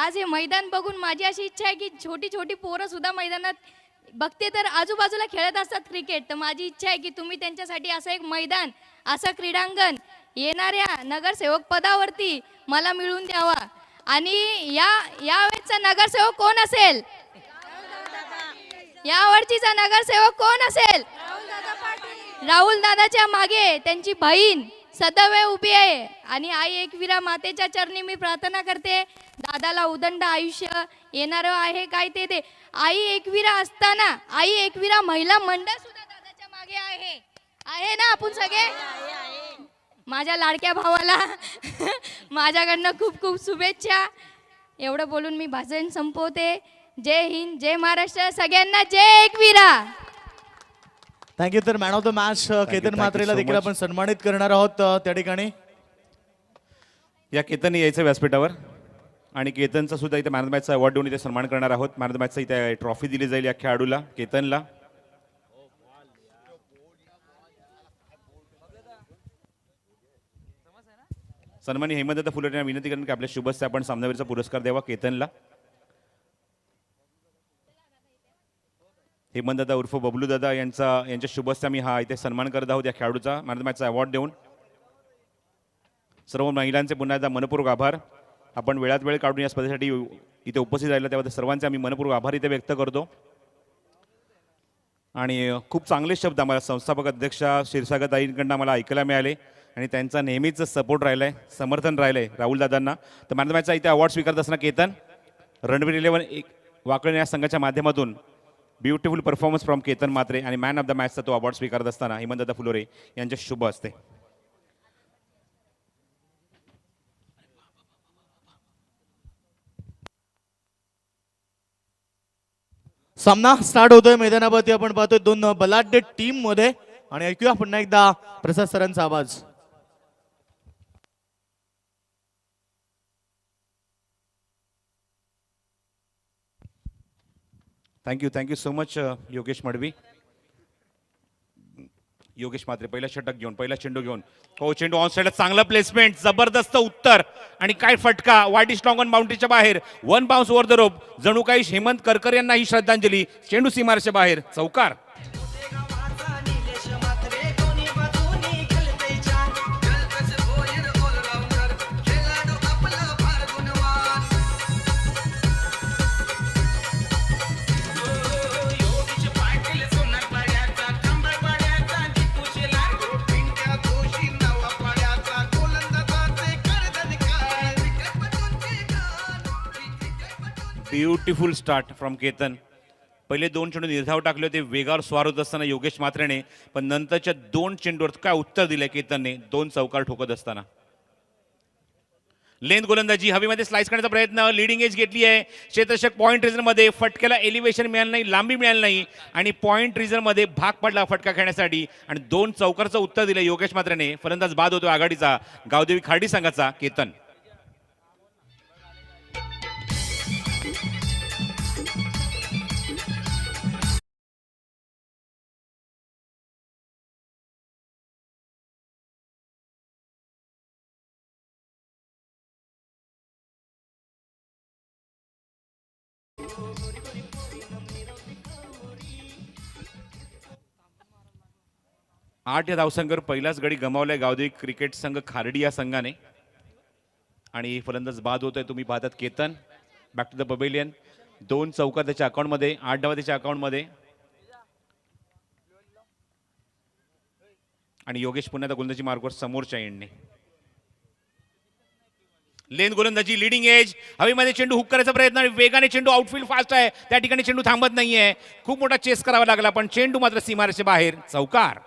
आज हे मैदान बघून माझी अशी इच्छा आहे की छोटी छोटी पोरं सुद्धा मैदानात बघते तर आजूबाजूला खेळत असतात क्रिकेट. तर माझी इच्छा आहे की तुम्ही त्यांच्यासाठी असं एक मैदान, असं क्रीडांगण येणाऱ्या नगरसेवक पदावरती मला मिळवून द्यावा. आणि यावेळचा नगरसेवक कोण असेल? यावर्षीचा नगरसेवक कोण असेल? राहुल दादाच्या मागे त्यांची बहीण सदैव उभी आहे. आणि आई एकविरा मातेच्या चरणी मी प्रार्थना करते, दादाला उदंड आयुष्य येणार आहे. काय ते आई एकविरा असताना आई एकविरा महिला मंडळ सुद्धा दादाच्या मागे आहे ना आपण सगळे. माझ्या लाडक्या भावाला माझ्याकडनं खूप खूप शुभेच्छा. एवढं बोलून मी भाषण संपवते. जय हिंद, जय महाराष्ट्र, सगळ्यांना जय एकविरा. थँक्यू. तर man of the match Ketan म्हात्रेला देखील आपण सन्मानित करणार आहोत त्या ठिकाणी. या केतनने यायचं व्यासपीठावर आणि केतनचा सुद्धा इथे मॅन ऑफ द मॅचचा अवॉर्ड देऊन इथे सन्मान करणार आहोत. मॅन ऑफ द मॅचचा इथे ट्रॉफी दिली जाईल या खेळाडूला, केतनला. सन्मानी हेमंतदा फुलोरे यांना विनंती करेन की आपल्या शुभस्य आपण सामनावीरचा पुरस्कार द्यावा केतनला. हेमंतदा उर्फ बबलू दादा यांच्या शुभस्य मी हा इथे सन्मान करत आहोत या खेळाडूचा मॅन ऑफ द मॅचचा अवॉर्ड देऊन. सर्व महिलांचे पुन्हा एकदा मनपूर्वक आभार. आपण वेळात वेळ काढून या स्पर्धेसाठी इथे उपस्थित राहिला त्याबद्दल सर्वांचे आम्ही मनपूर्वक आभार इथे व्यक्त करतो. आणि खूप चांगले शब्द आम्हाला संस्थापक अध्यक्षा क्षीरसागरताईंकडून मला ऐकायला मिळाले आणि त्यांचा नेहमीच सपोर्ट राहिलाय, समर्थन राहिलंय राहुल दादांना. तर मॅन ऑफ द मॅचचा इथे अवॉर्ड स्वीकारत असताना केतन, रणवीर 11 वाकळणे या संघाच्या माध्यमातून beautiful performance from Ketan Mhatre आणि मॅन ऑफ द मॅचचा तो अवॉर्ड स्वीकारत असताना हेमंतदा फुलोरे यांच्या शुभ हस्ते. सामना स्टार्ट होतोय मैदानावरती. आपण पाहतोय दोन बलाढ्य टीम मध्ये. आणि ऐकूया पुन्हा एकदा प्रसाद सरांचा आवाज. Thank you so much Yogesh Madavi. Yogesh Mhatre पहिला षटक घेऊन, पहिला चेंडू घेऊन, हो चेंडू ऑन साइडला चांगला प्लेसमेंट, जबरदस्त उत्तर आणि काय फटका. वाईड स्ट्रॉंग ऑन बाउंड्रीच्या बाहेर, वन बाउन्स ओव्हर द रोप. जणू काही हेमंत करकर यांना ही श्रद्धांजली. चेंडू सीमारेषेच्या बाहेर, चौकार. Beautiful start from Ketan. पहिले दोन चेंडू निर्धाव टाकले होते वेगावर स्वार होत असताना योगेश म्हात्रेने, पण नंतरच्या दोन चेंडूवर काय उत्तर दिले केतनने, दोन चौकार ठोकत असताना. लेंथ गोलंदाजी, हवेमध्ये स्लाइस करण्याचा प्रयत्न, लीडिंग एज घेतली आहे. क्षेत्ररक्षक पॉईंट रिझनमध्ये, फटक्याला एलिव्हेशन मिळालं नाही, लांबी मिळाली नाही आणि पॉईंट रिझनमध्ये भाग पडला फटका खेळण्यासाठी आणि दोन चौकारचं उत्तर दिलं योगेश म्हात्रेने. फलंदाज बाद होतो आघाडीचा गावदेवी खार्डी संघाचा केतन. आठ या धावसंघावर पहिलाच गडी गमावलाय गावदेवी क्रिकेट संघ खार्डी या संघाने. आणि फलंदाज बाद होतोय, तुम्ही पाहतात Ketan. Back to the pavilion. दोन चौकार त्याच्या अकाउंटमध्ये, 8 धावा त्याच्या अकाउंटमध्ये. आणि योगेश पुन्हा गोलंदाजी मार्गवर समोरच्या एंडने. लेन गोलंदाजी, लीडिंग एज, हवेमध्ये चेंडू हुक करायचा प्रयत्न आणि वेगाने चेंडू, आउटफील्ड फास्ट आहे त्या ठिकाणी चेंडू थांबत नाहीये. खूप मोठा चेस करावा लागला पण चेंडू मात्र सीमारेषेच्या बाहेर, चौकार.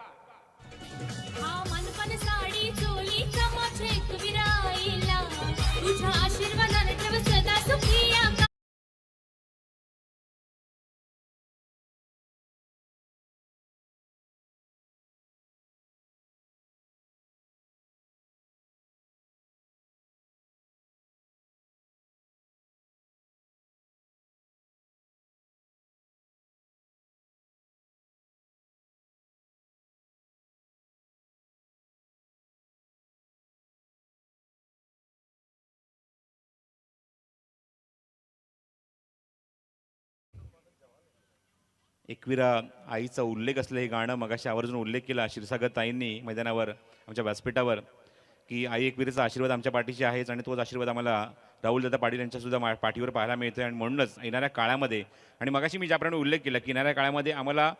एकविरा आईचा उल्लेख असलेलं हे गाणं मगाशी आवर्जून उल्लेख केला क्षीरसागर ताईंनी मैदानावर आमच्या व्यासपीठावर की आई एकविरेचा आशीर्वाद आमच्या पाठीशी आहेच आणि तोच आशीर्वाद आम्हाला राहुलदादा पाटील यांच्यासुद्धा पाठीवर पाहायला मिळतोय. आणि म्हणूनच येणाऱ्या काळामध्ये आणि मगाशी मी ज्याप्रमाणे उल्लेख केला की येणाऱ्या काळामध्ये आम्हाला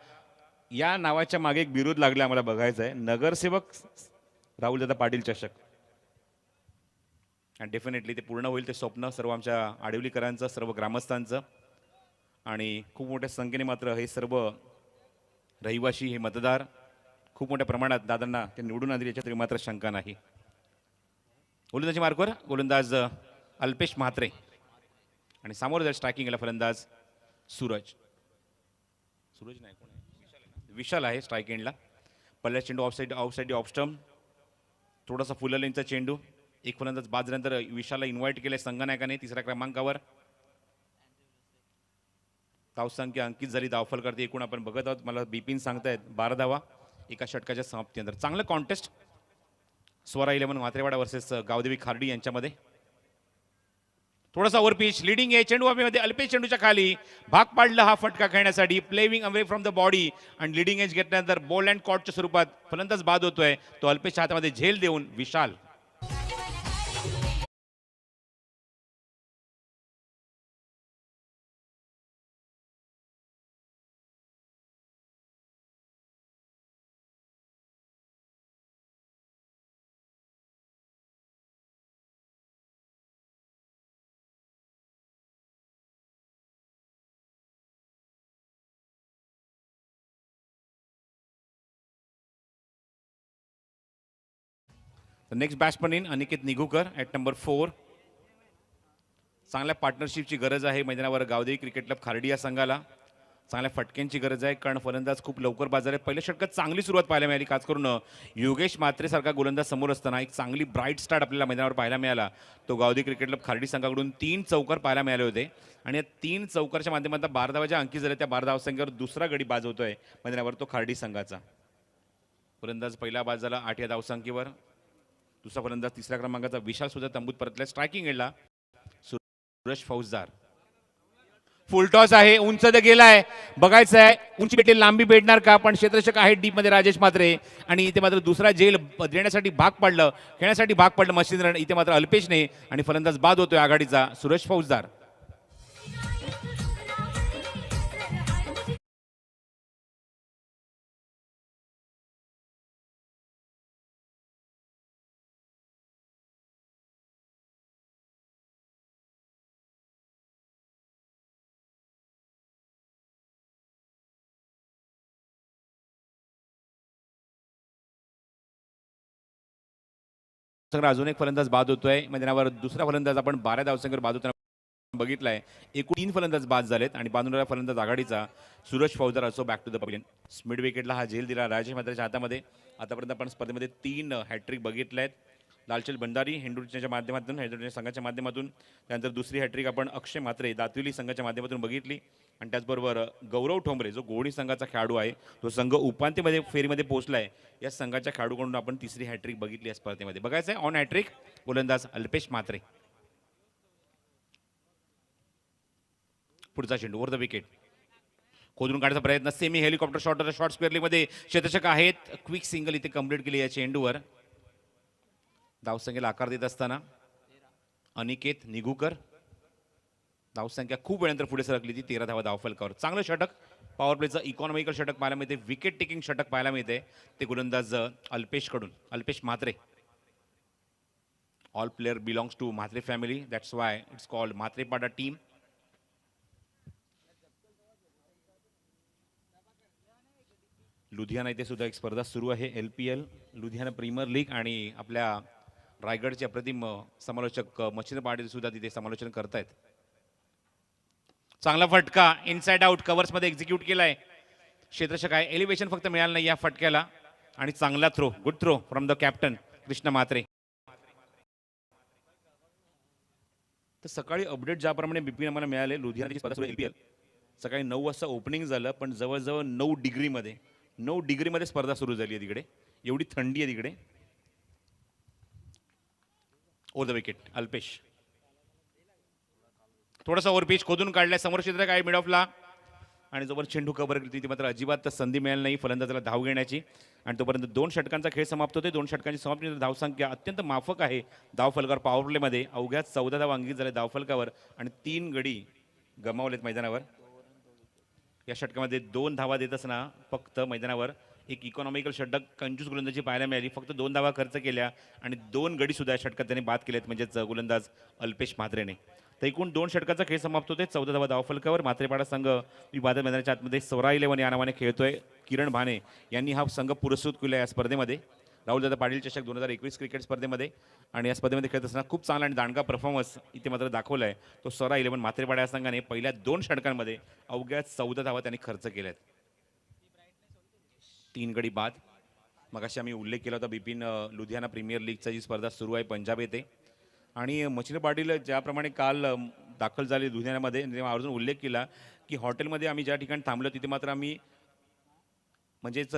या नावाच्या मागे एक बिरुद लागले आम्हाला बघायचं आहे, नगरसेवक राहुलदादा पाटील चषक. आणि डेफिनेटली ते पूर्ण होईल ते स्वप्न सर्व आमच्या आडिवलीकरांचं, सर्व ग्रामस्थांचं. आणि खूप मोठ्या संख्येने मात्र हे सर्व रहिवासी, हे मतदार खूप मोठ्या प्रमाणात दादांना ते निवडून आणतील याच्यात मात्र शंका नाही. गोलंदाजी मार्कवर गोलंदाज अल्पेश म्हात्रे आणि समोर जर स्ट्रायकिंगला फलंदाज सूरज नाही, कोण आहे, विशाल आहे स्ट्रायकिंगला. पहिल्या चेंडू ऑफसाईड ऑफस्टम, थोडासा फुल लेनचा चेंडू. एक फलंदाज बाद झाल्यानंतर विशालला इन्व्हाइट केले संघनायकाने तिसऱ्या क्रमांकावर. धावसंख्या अंकित झाली, धावफल करते एकूण आपण बघत आहोत. मला बिपिन सांगतायत 12 धावा एका षटकाच्या समाप्तीनंतर. चांगलं कॉन्टेस्ट स्वरा 11 म्हात्रेवाडा वर्सेस गावदेवी खार्डी यांच्यामध्ये. थोडासा ओव्हरपिच लीडिंग आहे चेंडू मध्ये अल्पेश चेंडूच्या खाली भाग पाडला हा फटका खेळण्यासाठी. Playing away from the body आणि लीडिंग एज घेतल्यानंतर बॉल अँड कॉटच्या स्वरूपात फलंदाज बाद होतोय. तो अल्पेशच्या हातामध्ये झेल देऊन Vishal. Next batsman in Aniket Nighukar at number 4. चांगल्या पार्टनरशिपची गरज आहे मैदानावर गावदेवी क्रिकेट क्लब खार्डी या संघाला. चांगल्या फटक्यांची गरज आहे कारण फलंदाज खूप लवकर बाद झाले. पहिल्या षटकात चांगली सुरुवात पाहायला मिळाली, खास करून योगेश म्हात्रेसारखा गोलंदाज समोर असताना एक चांगली ब्राईट स्टार्ट आपल्याला मैदानावर पाहायला मिळाला. तो गावदेवी क्रिकेट क्लब खार्डी संघाकडून 3 चौकार पाहायला मिळाले होते आणि या 3 चौकारच्या माध्यमातून 12 धावा ज्या अंकित झाल्या त्या 12 धावसंख्येवर दुसरा गडी बाज होतोय मैदानावर तो खार्डी संघाचा. फलंदाज पहिला बाद झाला 8 या धावसंख्येवर. दुसरा फलंदाज तिसऱ्या क्रमांकाचा विशाल सुद्धा तंबूत परतला. स्ट्रायकिंग एंडला सूरज फौजदार. फुल टॉस आहे, उंच गेलाय, बघायचं आहे उंची भेटेल लांबी भेटणार का. पण क्षेत्ररक्षक आहे डीप मध्ये राजेश म्हात्रे आणि इथे मात्र दुसरा जेल देण्यासाठी भाग पडलं, खेळण्यासाठी भाग पडलं मशीन रन. इथे मात्र अल्पेशने आणि फलंदाज बाद होतोय आघाडीचा सूरज फौजदार. अजून एक फलंदाज बाद होतोय मैदानावर. दुसरा फलंदाज आपण 12 धावसंख्येवर बाद होताना बघितलाय. एकूण 3 फलंदाज बाद झालेत आणि बांधून फलंदाज आघाडीचा सूरज फौजदार असो back to the pavilion. Mid विकेटला हा झेल दिला राजेश म्हात्रेच्या हातामध्ये. आतापर्यंत आपण स्पर्धेमध्ये 3 हॅट्रिक बघितल्या आहेत. लालचल भंडारी हेंडुर्टीच्या माध्यमातून, हेंडुर्टी संघाच्या माध्यमातून. त्यानंतर दुसरी हॅट्रिक आपण अक्षय म्हात्रे दातिवली संघाच्या माध्यमातून बघितली. आणि त्याचबरोबर गौरव ठोंबरे जो गोडी संघाचा खेळाडू आहे, तो संघ उपांत्यमध्ये फेरीमध्ये पोहोचलाय. या संघाच्या खेळाडूकडून आपण तिसरी हॅट्रिक बघितली या स्पर्धेमध्ये. बघायचं आहे ऑन हॅट्रिक गोलंदाज अल्पेश म्हात्रे. पुढचा चेंडू ओव्हर द विकेट खोदून काढण्याचा प्रयत्न. सेमी हेलिकॉप्टर शॉर्ट स्क्वेअर मध्ये क्षेत्ररक्षक आहेत. क्विक सिंगल इथे कंप्लीट केली या चेंडूवर. धावसंख्येला आकार देत असताना अनिकेत निघूकर. धावसंख्या खूप वेळानंतर पुढे सरकली ती 13 धावा धावफलकावर. चांगलं षटक, पॉवर प्लेचं इकॉनॉमिकल षटक पाहायला मिळते, विकेट टेकिंग षटक पाहायला मिळते ते गोलंदाज अल्पेशकडून. Alpesh Mhatre. All player belongs to Mhatre family, that's why it's called Mhatrepada team. Ludhiana इथे सुद्धा एक स्पर्धा सुरू आहे, LPL लुधियाना प्रीमियर लीग. आणि आपल्या रायगडचे अप्रतिम समालोचक मच्छिंद्र पाटील सुद्धा तिथे समालोचन करतायत. चांगला फटका इनसाइड आउट कव्हर्स मध्ये एक्झिक्यूट केलाय. क्षेत्ररक्षक आहे, एलिव्हेशन फक्त मिळालं नाही या फटक्याला. आणि चांगला throw, good throw from the captain Krishna Mhatre. तर सकाळी अपडेट ज्याप्रमाणे बिपिन आम्हाला मिळाले, लुधियानाची स्पर्धा सुरू LPL सकाळी 9 वाजता ओपनिंग झालं, पण जवळजवळ 9 डिग्रीमध्ये स्पर्धा सुरू झाली आहे तिकडे. एवढी थंडी आहे तिकडे. Over the wicket Alpesh. थोडासा ओव्हर पिच खोदून काढलाय. समोर क्षेत्र काय मिड ऑफला आणि जोपर्यंत चेंडू कव्हर करते ती मात्र अजिबात संधी मिळाली नाही फलंदाजाला धाव घेण्याची. आणि तोपर्यंत 2 षटकांचा खेळ समाप्त होते. 2 षटकांची समाप्ती धावसंख्या अत्यंत माफक आहे धावफलकावर पॉवर प्लेमध्ये. अवघ्या 14 धावा अंकित झाले धावफलकावर आणि 3 गडी गमावलेत मैदानावर. या षटकामध्ये 2 धावा देत असताना फक्त मैदानावर एक इकॉनॉमिकल षटक कंजूस गोलंदाजी पाहायला मिळाली. फक्त 2 धावा खर्च केल्या आणि 2 गडी सुद्धा या षटकात त्यांनी बाद केलेत म्हणजेच गोलंदाज अल्पेश म्हात्रेने. तर एकूण 2 षटकाचा खेळ समाप्त होते. 14 धावा धावफलकावर. म्हात्रेपाडा संघ विभाजन मैदानाच्या आतमध्ये स्वरा 11 या नावाने खेळतोय. किरण भाने यांनी हा संघ पुरस्कृत केला या स्पर्धेमध्ये राहुलदादा पाटील चषक 2021 क्रिकेट स्पर्धेमध्ये. आणि या स्पर्धेमध्ये खेळत असताना खूप चांगला आणि दांडगा परफॉर्मन्स इथे मात्र दाखवला आहे तो स्वरा 11 म्हात्रेपाडा या संघाने. पहिल्या 2 षटकांमध्ये अवघ्या 14 धावा त्यांनी खर्च केल्यात. 3 गडी बाद. मगाशी आम्ही उल्लेख केला होता बिपिन लुधियाना प्रीमियर लीगचा जी स्पर्धा सुरू आहे पंजाब येथे. आणि मच्छिंद्र पाटील ज्याप्रमाणे काल दाखल झाले लुधियानामध्ये तेव्हा अजून उल्लेख केला की हॉटेलमध्ये आम्ही ज्या ठिकाणी थांबलो तिथे मात्र आम्ही म्हणजेच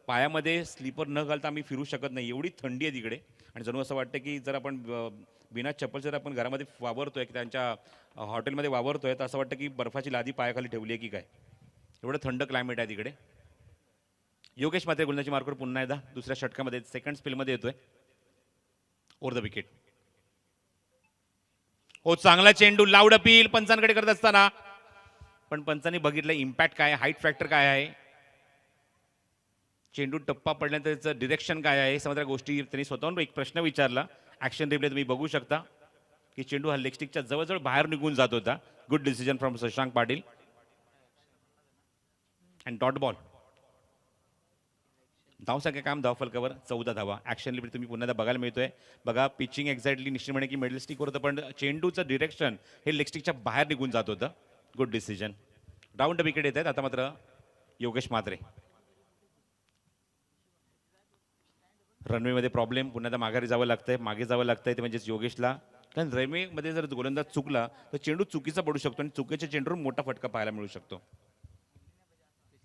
पायामध्ये स्लीपर न घालता आम्ही फिरू शकत नाही एवढी थंडी आहे तिकडे. आणि जणू असं वाटतं की जर आपण बिना चप्पल जर आपण घरामध्ये वावरतोय की त्यांच्या हॉटेलमध्ये वावरतोय तर असं वाटतं की बर्फाची लादी पायाखाली ठेवली आहे की काय एवढं थंड क्लायमेट आहे तिकडे. योगेश म्हात्रे गोलंदाजी मार्कवर पुन्हा एकदा दुसऱ्या षटकामध्ये सेकंड स्पेलमध्ये येतोय. Over the wicket. हो चांगला चेंडू लाऊड अपील पंचांकडे करत असताना पण पंचांनी बघितलं इम्पॅक्ट काय हाईट फॅक्टर काय आहे चेंडू टप्पा पडल्यानंतर त्याचं डिरेक्शन काय आहे सगळ्या गोष्टी त्यांनी स्वतःहून एक प्रश्न विचारला. ॲक्शन रिप्ले तुम्ही बघू शकता की चेंडू हा लेगस्टिकच्या जवळजवळ बाहेर निघून जात होता. Good decision from Shashank Patil. And dot ball. धावसंख्या काम धावफलकावर 14 धावा. ॲक्शन लिमिट तुम्ही पुन्हा बघायला मिळतोय. बघा पिचिंग एक्झॅक्टली निश्चित म्हणे की मिडल स्टिकवर होतं पण चेंडूचं डिरेक्शन हे लेग स्टिकच्या बाहेर निघून जात होतं. Good decision. राऊंड विकेट येत आहेत आता मात्र योगेश म्हात्रे. रनवेमध्ये प्रॉब्लेम पुन्हा एकदा माघारी जावं लागतंय मागे जावं लागतंय ते म्हणजेच योगेशला. कारण रनवेमध्ये जर गोलंदाज चुकला तर चेंडू चुकीचा पडू शकतो आणि चुकीच्या चेंडूवर मोठा फटका पाहायला मिळू शकतो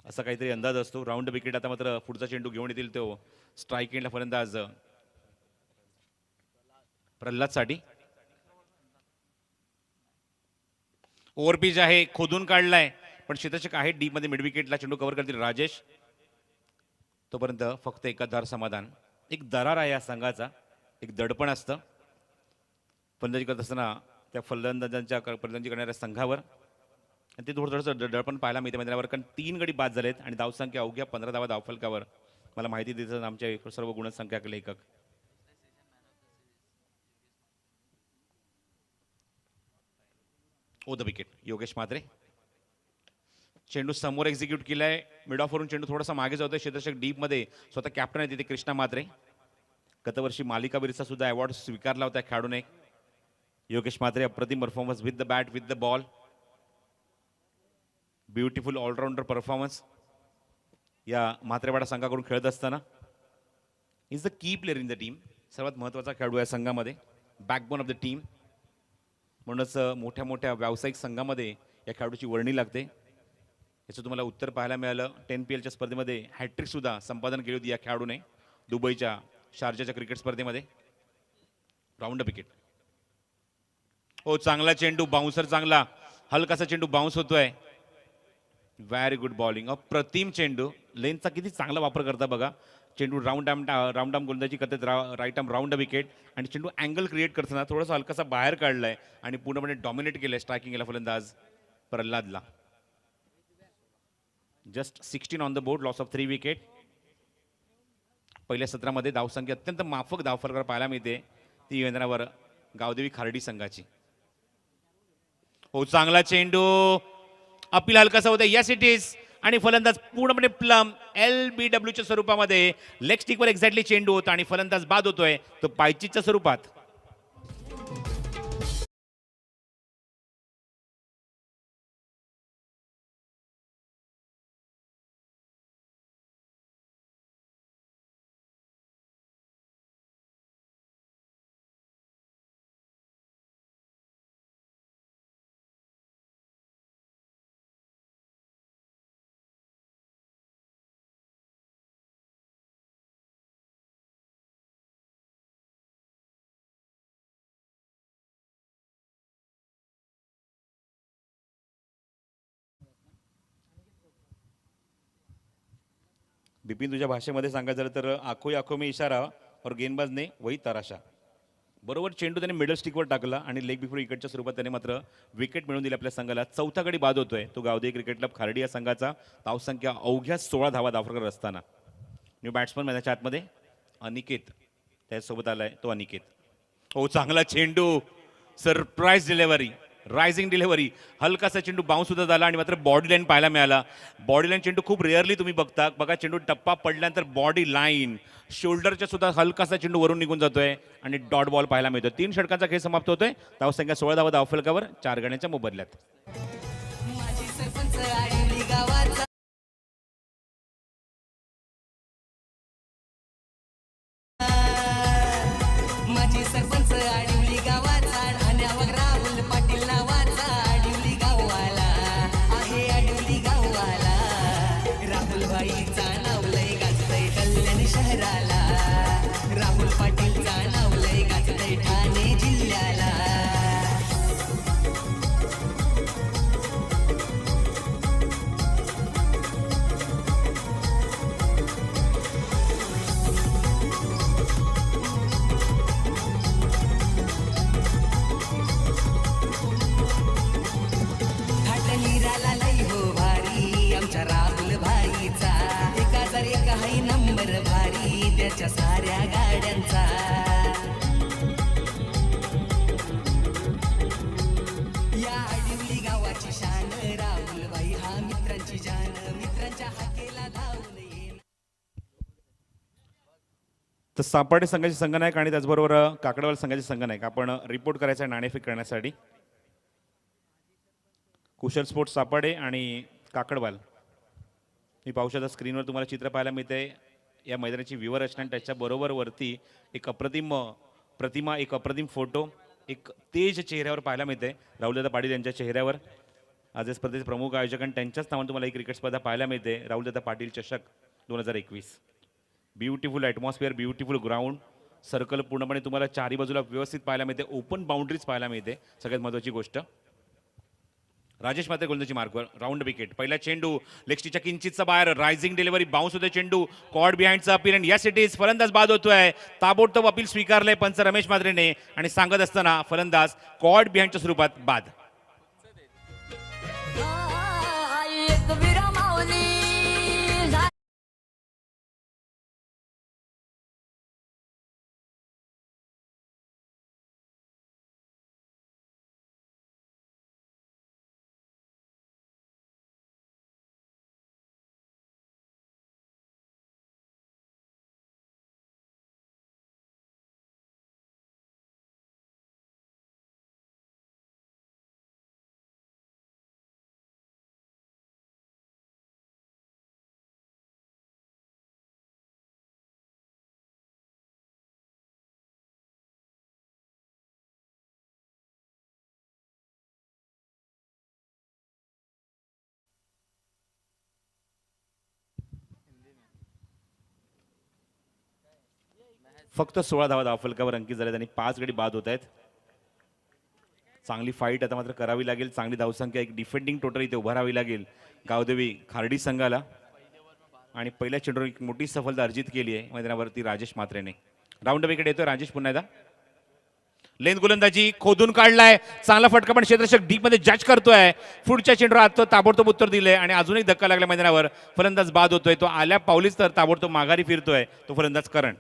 असा काहीतरी अंदाज असतो. राऊंड विकेट आता मात्र पुढचा चेंडू घेऊन येतील तो स्ट्राईक एंडला फलंदाज प्रल्हादसाठी. ओव्हरपिच आहे खोदून काढलाय पण क्षेत्ररक्षक आहे डीप मध्ये मिड विकेटला चेंडू कव्हर करतील राजेश. तोपर्यंत फक्त एकाधार समाधान. एक दरार आहे या संघाचा एक दडपण असतं फलंदाजी करत असताना त्या फलंदाजांच्या फलंदाजी करणाऱ्या संघावर आणि ते थोडंसं दडपण पाहायला मिळते मैदानावर. कारण 3 गडी बाद झालेत आणि धावसंख्या अवघ्या 15 धावा धावफलकावर. मला माहिती देतात आमचे सर्व गुणसंख्या लेखक. ओ द विकेट योगेश म्हात्रे. चेंडू समोर एक्झिक्यूट केलाय मिड ऑफवरून चेंडू थोडासा मागे जातोय. क्षेत्ररक्षक डीपमध्ये स्वतः कॅप्टन आहे तिथे कृष्णा म्हात्रे. गतवर्षी मालिकावीरचा सुद्धा अवॉर्ड स्वीकारला होता खेळाडूने. योगेश म्हात्रे अप्रतिम performance with the bat with the ball. Beautiful allrounder performance या म्हात्रेवाडा संघाकडून खेळत असताना. Is the key player in the team. सर्वात महत्त्वाचा खेळाडू आहे संघामध्ये. Backbone of the team. म्हणूनच मोठ्या मोठ्या व्यावसायिक संघामध्ये या खेळाडूची वर्णी लागते. याचं तुम्हाला उत्तर पाहायला मिळालं. 10 PLच्या स्पर्धेमध्ये हॅट्रिक सुद्धा संपादन केली होती या खेळाडूने दुबईच्या शारजाच्या क्रिकेट स्पर्धेमध्ये. Round wicket. हो चांगला चेंडू बाउन्सर चांगला हलकासा चेंडू बाउन्स होतोय. Very good bowling. अप्रतिम चेंडू. लेनचा किती चांगला वापर करता बघा. चेंडू राऊंड आर्म गोलंदाजी करतात राईट आर्म राऊंड विकेट आणि चेंडू अँगल क्रिएट करताना थोडासा हलकासा बाहेर काढलाय आणि पूर्णपणे डॉमिनेट केलंय स्ट्रायकिंग याला फलंदाज प्रल्हादला. Just 16 on the board. Loss of 3 wicket. पहिल्या सत्रामध्ये धावसंख्या अत्यंत माफक धावफलकावर पाहायला मिळते ती मैदानावर गावदेवी खार्डी संघाची. हो चांगला चेंडू. अपील हलकासा होता येस इट इज आणि फलंदाज पूर्णपणे प्लम LBWच्या स्वरूपामध्ये लेग स्टिकवर एक्झॅक्टली चेंडू होता आणि फलंदाज बाद होतोय तो पायचीच्या स्वरूपात. बिपिन तुझ्या भाषेमध्ये सांगायचं झालं तर आखो आखो में इशारा और गेंदबाज ने वही तराशा. बरोबर चेंडू त्याने मिडल स्टिकवर टाकला आणि लेग बिफोर विकेटच्या स्वरूपात त्याने मात्र विकेट मिळवून दिली आपल्या संघाला. चौथा गडी बाद होतोय तो गावदेवी क्रिकेट क्लब खार्डी या संघाचा. धावसंख्या अवघ्या 16 धावा धावकर असताना न्यू बॅट्समन मैदानाच्या आतमध्ये अनिकेत त्याच्यासोबत आलाय तो अनिकेत. हो चांगला चेंडू सरप्राईज डिलेव्हरी रायझिंग डिलेव्हरी हलकासा चेंडू बाउन्स सुद्धा झाला आणि मात्र बॉडी लाईन पाहायला मिळाला. बॉडी लाईन चेंडू खूप रेअरली तुम्ही बघता. बघा चेंडू टप्पा पडल्यानंतर बॉडी लाईन शोल्डरच्या सुद्धा हलकासा चेंडू वरून निघून जातोय आणि डॉट बॉल पाहायला मिळतो. 3 षटकांचा खेळ समाप्त होतोय. धावसंख्या 16 धावा धावफलकावर 4 गड्यांच्या मोबदल्यात. माझी सरपंच आडिवली गावाचा ठाण्यावर राहुल पाटील नावाचा आडिवली गावाला आहे आडिवली गावाला राहुल भाईचा नाव लय गाजतय कल्याण शहराला राहुल पाटीलचा नाव लय गाजतय ठाणे जिल्ह्याला. नीराला लई हो भारी आमच्या राहुल भाईचा. एका जर एक हाई नंबर भारी त्याच्या साऱ्या गाड्यांचा. या आडिवली गावाची शान राहुल भाई हा मित्रांची जान मित्रांच्या हाकेला धावून येईन. तर सापाडे संघाचे संघनायक आणि त्याचबरोबर काकडवाल संघाचे संघनायक आपण रिपोर्ट करायचा आहे नाणेफेक करण्यासाठी. कुशल स्पोर्ट्स सापाडे आणि काकडवाल मी पाहू शकता स्क्रीनवर तुम्हाला चित्र पाहायला मिळते. या मैदानाची व्यूहरचना आणि त्याच्या बरोबर वरती एक अप्रतिम प्रतिमा एक अप्रतिम फोटो एक तेज चेहऱ्यावर पाहायला मिळते राहुलदादा पाटील यांच्या चेहऱ्यावर. आज या स्पर्धेचे प्रमुख आयोजक आणि त्यांच्याच नावाने तुम्हाला ही क्रिकेट स्पर्धा पाहायला मिळते राहुलदादा पाटील चषक 2021. Beautiful atmosphere beautiful ground circle पूर्णपणे तुम्हाला चारी बाजूला व्यवस्थित पाहायला मिळते. ओपन बाउंड्रीज पाहायला मिळते. सगळ्यात महत्त्वाची गोष्ट राजेश मात्रे गोलंदाजी मार्कवर राऊंड विकेट. पहिला चेंडू लेगस्टीच्या किंचितचा बाहेर रायझिंग डिलिव्हरी बाउन्स होते चेंडू कॉर्ड बिहाइंडचा अपील आणि यस इट इज फलंदाज बाद होतोय. ताबडतोब अपील स्वीकारलंय पंच रमेश मात्रेने आणि सांगत असताना फलंदाज कॉर्ड बिहाइंडच्या स्वरूपात बाद. फक्त 16 धावा धावफलकावर अंकित झाल्यात आणि 5 गडी बाद होत आहेत. चांगली फाईट आता मात्र करावी लागेल. चांगली धावसंख्या एक डिफेंडिंग टोटल इथे उभा राहावी लागेल गावदेवी खार्डी संघाला. आणि पहिल्या चेंडूवर एक मोठी सफलता अर्जित केली आहे मैदानावरती राजेश मात्रेने. राऊंड विकेट येतोय राजेश पुन्हा एकदा. लेन गोलंदाजी खोदून काढलाय चांगला फटका पण क्षेत्ररक्षक डीप मध्ये जज करतोय. पुढच्या चेंडूवर आता ताबडतोब उत्तर दिलंय आणि अजूनही धक्का लागला मैदानावर. फलंदाज बाद होतोय. तो आल्या पावलीच तर ताबडतोब माघारी फिरतोय तो फलंदाज करण.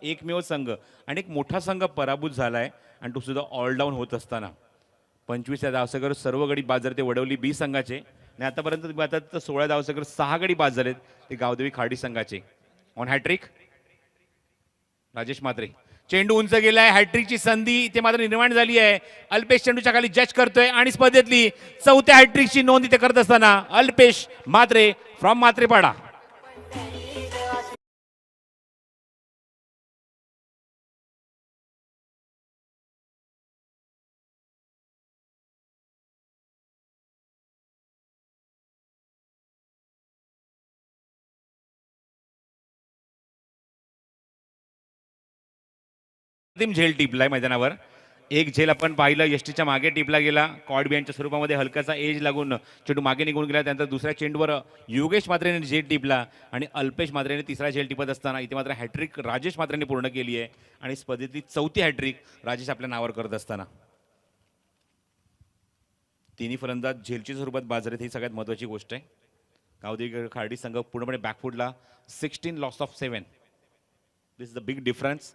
एकमेव संघ आणि एक मोठा संघ पराभूत झालाय आणि तो सुद्धा ऑलडाऊन होत असताना 25 धावसकर सर्व गडी बाद झाले ते वडवली बी संघाचे आणि आतापर्यंत तुम्ही आता 16 धावसकर 6 गडी बाद झालेत ते गावदेवी खार्डी संघाचे. ऑन हॅट्रिक राजेश मात्रे. चेंडू उंच गेलाय. हॅट्रिकची संधी इथे मात्र निर्माण झाली आहे. अल्पेश चेंडूच्या खाली जज करतोय आणि स्पर्धेतली 4थ्या हॅट्रिकची नोंद इथे करत असताना अल्पेश मात्रे फ्रॉम मात्रेपाडा. अंतिम झेल टिपलाय मैदानावर. एक झेल आपण पाहिलं यष्टीच्या मागे टिपला गेला, कॉड बिहाइंडच्या स्वरूपामध्ये हलकासा एज लागून चेंडू मागे निघून गेला. त्यानंतर दुसऱ्या चेंडूवर योगेश मात्रेने झेल टिपला आणि अल्पेश मात्रेने तिसरा झेल टिपत असताना इथे मात्र हॅट्रिक राजेश मात्रेने पूर्ण केली आहे आणि स्पर्धेतली चौथी हॅट्रिक राजेश आपल्या नावावर करत असताना तिन्ही फलंदाज झेलच्या स्वरूपात बाद झालेत. ही सगळ्यात महत्त्वाची गोष्ट आहे. गावदेवी खार्डी संघ पूर्णपणे बॅकफुटला 16 loss of 7. This is the big difference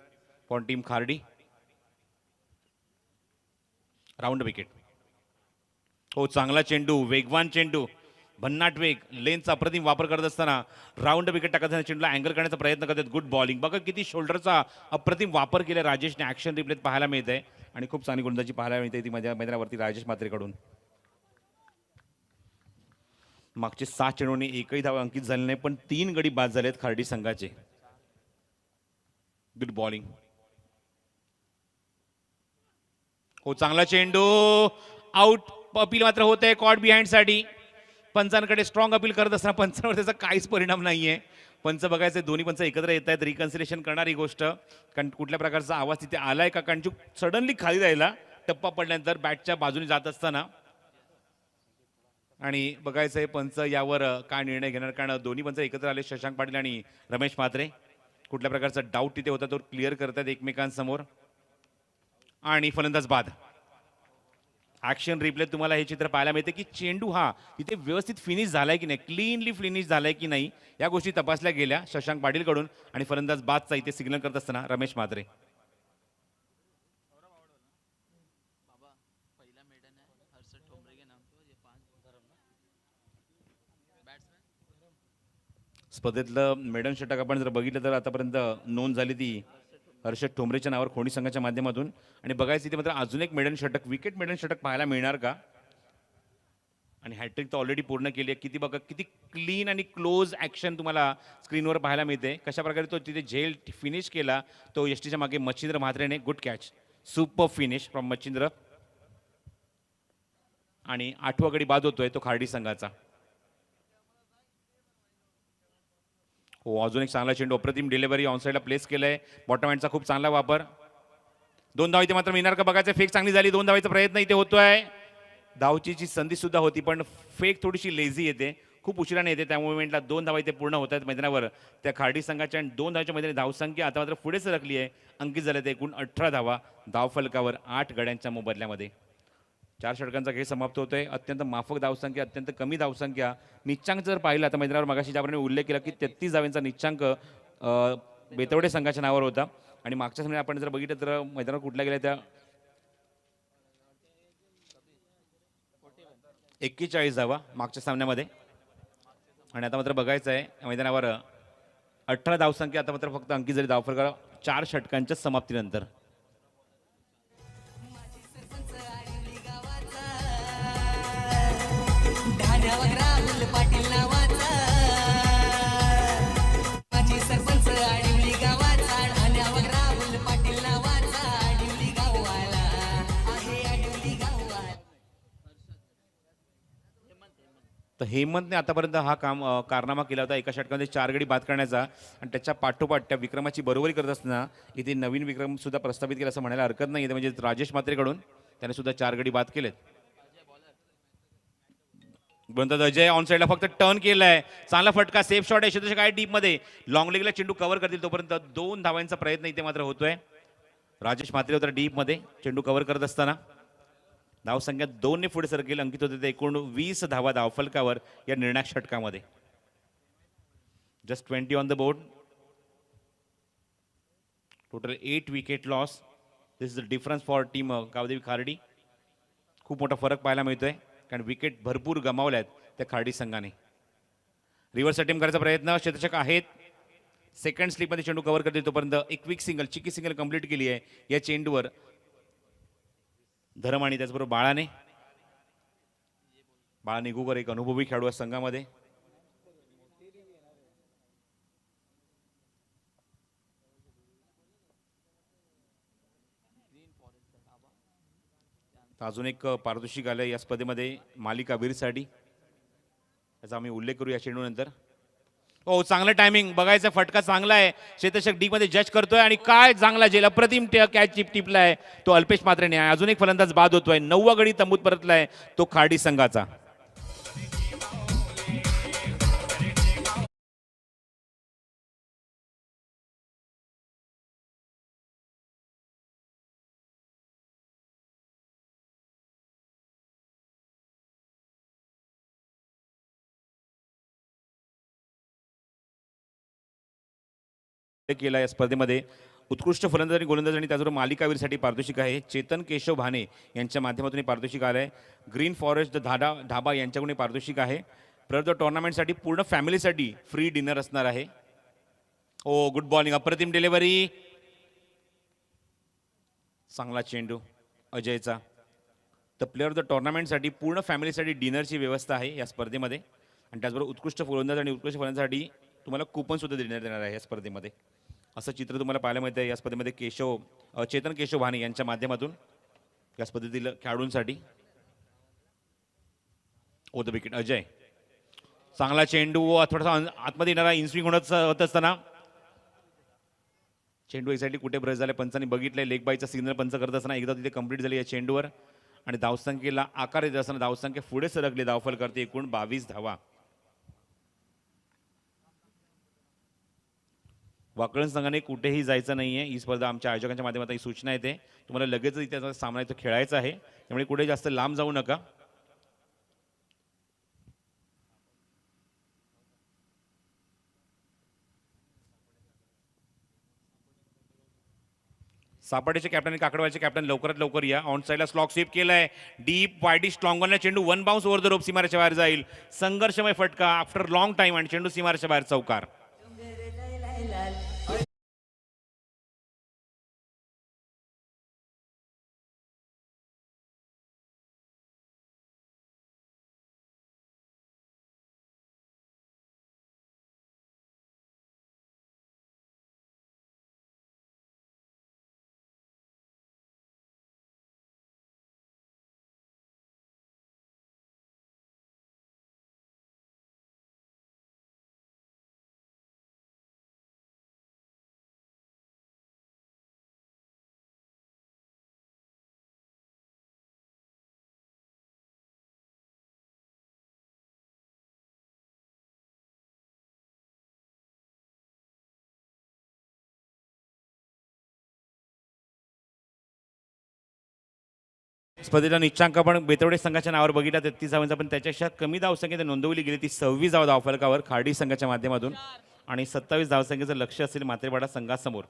for team Khardi. Round wicket. हो, चांगला चेंडू, वेगवान चेंडू, भन्नाट वेग, लेनचा अप्रतिम वापर करत असताना राऊंड विकेट टाकत असताना चेंडूला अँगल करण्याचा प्रयत्न करतात. Good bowling. बघा किती शोल्डरचा अप्रतिम वापर केला राजेशने. ॲक्शन रिप्लेत पाहायला मिळत आहे आणि खूप चांगली गोलंदाजी पाहायला मिळते ती मैदानावरती राजेश मात्रेकडून. मागचे 7 चेंडूंनी एकही धाव अंकित झाले नाही, पण 3 गडी बाद झालेत खार्डी संघाचे. Good bowling. हो, चांगला चेंडू, आउट. अपील मात्र होत आहे कॉट बिहाइंड साठी. पंचांकडे स्ट्रॉंग अपील करत असताना पंचांवर त्याचा काहीच परिणाम नाहीये. पंच बघायचे, दोन्ही पंच एकत्र येत आहेत. रिकन्सिलेशन करणारी गोष्ट, कारण कुठल्या प्रकारचा आवाज तिथे आलाय का, कारण सडनली खाली राहिला टप्पा पडल्यानंतर बॅटच्या बाजूने जात असताना. आणि बघायचंय पंच यावर काय निर्णय घेणार, कारण दोन्ही पंच एकत्र आले, शशांक पाटील आणि रमेश म्हात्रे. कुठल्या प्रकारचा डाऊट तिथे होता तो क्लिअर करतात एकमेकांसमोर. आणि फलंदाज बाद. ऍक्शन रिप्ले तुम्हाला हे चित्र पाहायला मिळते की चेंडू हा तिथे व्यवस्थित फिनिश झालाय की नाही, क्लीनली फिनिश झालाय की नाही, या गोष्टी तपासल्या गेल्या शशांक पाटील कडून. आणि फलंदाज बादचा इथे सिग्नल करत असताना रमेश म्हात्रे. स्पर्धेतलं मेडन षटक आपण जर बघितलं तर आतापर्यंत नोंद झाली ती हर्षद ठोंबरेच्या नावावर खोणी संघाच्या माध्यमातून. आणि बघायचं इथे मात्र अजून एक मेडन षटक, विकेट मेडन षटक पाहायला मिळणार का. आणि हॅट्रिक तर ऑलरेडी पूर्ण केली आहे. किती बघा, किती क्लीन आणि क्लोज ॲक्शन तुम्हाला स्क्रीनवर पाहायला मिळते. कशा प्रकारे तो तिथे झेल फिनिश केला तो यष्टीच्या मागे मच्छिंद्र म्हात्रेने. Good catch, super finish from Machhindra. आणि 8वा गडी बाद होतोय तो खार्डी संघाचा. हो, अजून एक चांगला चेंडू, अप्रतिम डिलिव्हरी, ऑनसाईडला प्लेस केलंय. बॉटम हँडचा खूप चांगला वापर. 2 धाव इथे मात्र मिळणार का बघायचं. फेक चांगली झाली, 2 धावाचा प्रयत्न इथे होतोय. धावची संधी सुद्धा होती, पण फेक थोडीशी लेझी येते, खूप उशिराने येते. त्या मुवमेंटला 2 धावा इथे पूर्ण होत आहेत मैदानावर त्या खार्डी संघाच्या. आणि 2 धावाच्या मैदानी धावसंख्या आता मात्र पुढे सरकली आहे. अंकित झाले ते एकूण 18 धावा धावफलकावर 8 गड्यांच्या मोबदल्यामध्ये. 4 षटकांचा खेळ समाप्त होतोय. अत्यंत माफक धावसंख्या, अत्यंत कमी धावसंख्या. निच्चांक जर पाहिला तर मैदानावर मगाशी ज्याप्रमाणे उल्लेख केला की 33 धावांचा निच्चांक बेतवडे संघाच्या नावावर होता. आणि मागच्या सामन्यात आपण जर बघितलं तर मैदानावर कुठल्या गेल्या त्या 41 धावा मागच्या सामन्यामध्ये. आणि आता मात्र बघायचं आहे मैदानावर 18 धावसंख्या आता मात्र फक्त अंकित झाली धावफलकावर 4 षटकांच्या समाप्तीनंतर. राहुल पाटील नावाचा माझी सरपंच आडिवली गावाचा. ठाण्यावर राहुल पाटील नावाचा आडिवली गाववाला आहे, आडिवली गाववाला. तर हेमंतने आतापर्यंत हा कारनामा केला होता, एका षटकामध्ये 4 गडी बाद करण्याचा. आणि त्याच्या पाठोपाठ त्या विक्रमाची बरोबरी करत असताना इथे नवीन विक्रम सुद्धा प्रस्थापित केला असं म्हणायला हरकत नाही. म्हणजे राजेश मात्रेकडून त्याने सुद्धा 4 गडी बाद केलेत. गोलंदाज अजय ऑन साईडला फक्त टर्न केलाय. चांगला फटका, सेफ शॉट आहे. क्षेत्ररक्षक काय डीप मध्ये लॉंग लेगला चेंडू कव्हर करतील तोपर्यंत 2 धावांचा प्रयत्न इथे मात्र होतोय. राजेश म्हात्रे होता डीप मध्ये चेंडू कव्हर करत असताना. धावसंख्या 2 ने पुढे सरकेल. अंकित होते ते एकूण 20 धावा धावफलकावर या निर्णायक षटकामध्ये. Just 20 on the board. Total 8 wicket loss. This is the difference for team Gavdevi Khardi. खूप मोठा फरक पाहायला मिळतोय, कारण विकेट भरपूर गमावल्यात त्या खार्डी संघाने. रिव्हर्स अटेम्प्ट करायचा प्रयत्न, क्षेत्ररक्षक आहेत. सेकंड स्लिपमध्ये चेंडू कव्हर करते तोपर्यंत एक क्विक सिंगल, चिकी सिंगल कंप्लीट केली आहे या चेंडूवर धरम आणि त्याचबरोबर बाळाने. बाळा निघूकर एक अनुभवी खेळाडू आहे संघामध्ये. अजून एक पारितोषिक आलं या स्पर्धेमध्ये मालिका वीरसाठी, याचा आम्ही उल्लेख करू या चेंडूनंतर. हो, चांगलं टायमिंग बघायचं, फटका चांगला आहे. क्षेत्ररक्षक डी मध्ये जज करतोय आणि काय चांगला झेल, अप्रतिम कॅच टिपलाय तो अल्पेश मात्रेने. अजून एक फलंदाज बाद होतोय. 9वा गडी तंबूत परतलाय तो खाडी संघाचा. केला या स्पर्धेमध्ये उत्कृष्ट फलंदाज आणि गोलंदाज आणि त्याचबरोबर मालिकावीरसाठी पारितोषिक आहे. चेतन केशव भाने यांच्या माध्यमातून हे पारितोषिक आलं आहे. ग्रीन फॉरेस्ट ढाबा यांच्याकडून हे पारितोषिक आहे. परत टुर्नामेंटसाठी पूर्ण फॅमिलीसाठी फ्री डिनर असणार आहे. ओ गुड बॉलिंग, अप्रतिम डिलिव्हरी, चांगला चेंडू अजयचा. तर प्लेअर ऑफ द टुर्नामेंटसाठी पूर्ण फॅमिलीसाठी डिनरची व्यवस्था आहे या स्पर्धेमध्ये. आणि त्याचबरोबर उत्कृष्ट फलंदाज आणि उत्कृष्ट फलंदाजासाठी तुम्हाला कुपन सुद्धा देण्यात येणार आहे या स्पर्धेमध्ये. असं चित्र तुम्हाला पाहायला मिळतं या स्पर्धेमध्ये. चेतन केशव भाने यांच्या माध्यमातून या स्पर्धेतील खेळाडूंसाठी. ओ द विकेट अजय, चांगला चेंडू थोडासा आतमध्ये येणारा इन्स्विंग होत असताना चेंडू एक्झॅक्टली कुठे ब्रश झाले पंचांनी बघितलंय. लेग बायचा सिग्नल पंच करत असताना एकदा तिथे कंप्लीट झाली या चेंडूवर. आणि धावसंख्येला आकार येत असताना धावसंख्या पुढे सरकली. धावफल करते एकूण 22 धावा. वाकळण संघाने कुठेही जायचं नाहीये. ही स्पर्धा आमच्या आयोजकांच्या माध्यमातून ही सूचना येते. तुम्हाला लगेच इथे सामना इथं खेळायचा आहे, त्यामुळे कुठे जास्त लांब जाऊ नका. सापाटेचे कॅप्टन आणि काकडवाचे कॅप्टन लवकरात लवकर या. ऑन साईडला स्लॉक स्वीप केलाय. डीप वाईडी स्ट्रॉंगरला चेंडू one bounce over the rope सीमारेच्या बाहेर जाईल. संघर्षमय फटका आफ्टर लॉंग टाइम आणि चेंडू सीमारेच्या बाहेर चौकार. स्पर्धेचा निश्चांक आपण बेतवडे संघाच्या नावावर बघितला 33 धावांचा, पण त्याच्यापेक्षा कमी धावसंख्येत नोंदवली गेली ती 26 धाव धावफलकावर खाडी संघाच्या माध्यमातून. आणि 27 धावसंख्येचं लक्ष असेल मात्रेपाडा संघासमोर.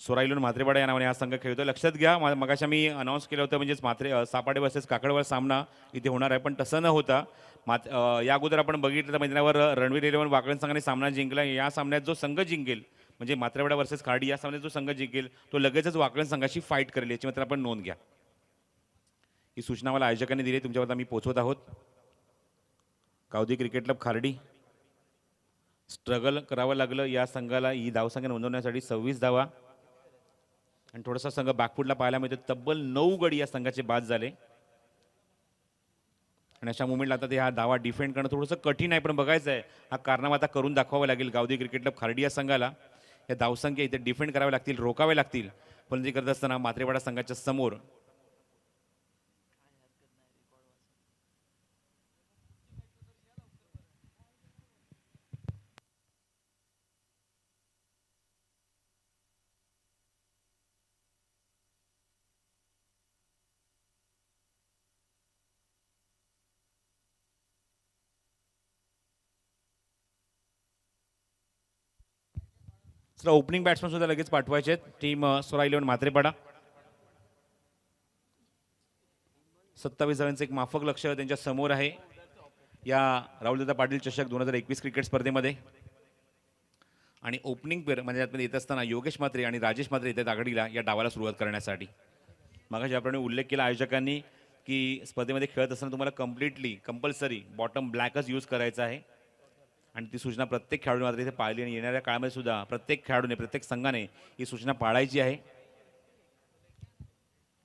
सोराईलून मात्रेपाडा या नावाने हा संघ खेळतोय. लक्षात घ्या, मगाशी मी अनाऊन्स केलं होतं, म्हणजेच सापाडे वर्सेस काकडवाड सामना इथे होणार आहे, पण तसं न होता या अगोदर आपण बघितलं तर मैदानावर रणवीर 11 वाकळण संघाने सामना जिंकला. या सामन्यात जो संघ जिंकेल, म्हणजे मात्रेपाडा वर्सेस खाडी या सामन्यात जो संघ जिंकेल तो लगेचच वाकळण संघाशी फाईट करेल, याची मात्र आपण नोंद घ्या. ही सूचना मला आयोजकांनी दिली, तुमच्यावर आम्ही पोहोचवत आहोत. कावदी क्रिकेट क्लब खार्डी, स्ट्रगल करावं लागलं या संघाला ही धावसंख्या नोंदवण्यासाठी. 26 धावा आणि थोडासा संघ बॅकफुटला पाहायला मिळतो. तब्बल 9 गडी या संघाचे बाद झाले. आणि अशा मुवमेंटला आता ते हा धावा डिफेंड करणं थोडंसं कठीण आहे, पण बघायचं आहे हा कारनामा आता करून दाखवावं लागेल गावदी क्रिकेट क्लब खार्डी या संघाला. या धावसंख्या इथे डिफेंड कराव्या लागतील, रोकावे लागतील. पण ते करत असताना मात्रेपाडा संघाच्या समोर ओपनिंग बॅट्समन सुद्धा लगेच पाठवायचे आहेत. टीम सोरा 11 मात्रेपाडा. 27 धावांचं एक माफक लक्ष त्यांच्या समोर आहे या राहुलदादा पाटील चषक 2021 क्रिकेट स्पर्धेमध्ये. आणि ओपनिंग पेअर म्हणजे यात येत असताना योगेश म्हात्रे आणि राजेश म्हात्रे येतात आघाडीला या डावाला सुरुवात करण्यासाठी. मग ज्याप्रमाणे उल्लेख केला आयोजकांनी की स्पर्धेमध्ये खेळत असताना तुम्हाला कम्प्लिटली कंपल्सरी बॉटम ब्लॅकच यूज करायचा आहे. आणि ती सूचना प्रत्येक खेळाडूने मात्र इथे पाळली आणि येणाऱ्या काळामध्ये सुद्धा प्रत्येक खेळाडूने प्रत्येक संघाने ही सूचना पाळायची आहे.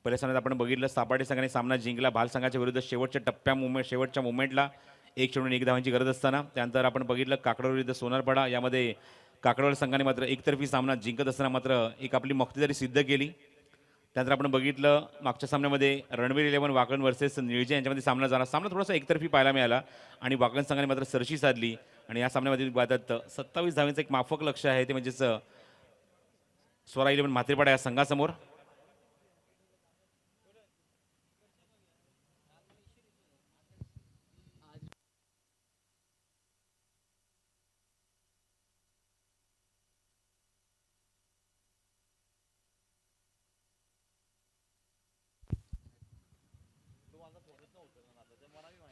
पहिल्या सामन्यात आपण बघितलं सापाटे संघाने सामना जिंकला. भाल संघाच्या विरुद्ध शेवटच्या मुवमेंटला एक चेंडून 1 धावांची गरज असताना त्यानंतर आपण बघितलं काकडवाडी विरुद्ध सोनारपाडा. यामध्ये काकडवाडी संघाने मात्र एकतर्फी सामना जिंकत असताना मात्र एक आपली मक्तेदारी सिद्ध केली. त्यानंतर आपण बघितलं मागच्या सामन्यामध्ये रणवीर 11 वाकण वर्सेस निळजे यांच्यामध्ये सामना झाला. सामना थोडासा एकतर्फी पाहायला मिळाला आणि वाकण संघाने मात्र सरशी साधली आणि या सामन्यामध्ये बादत 27 धावांचं एक माफक लक्ष आहे ते म्हणजेच स्वरा 11 म्हात्रेपाडा या संघासमोर.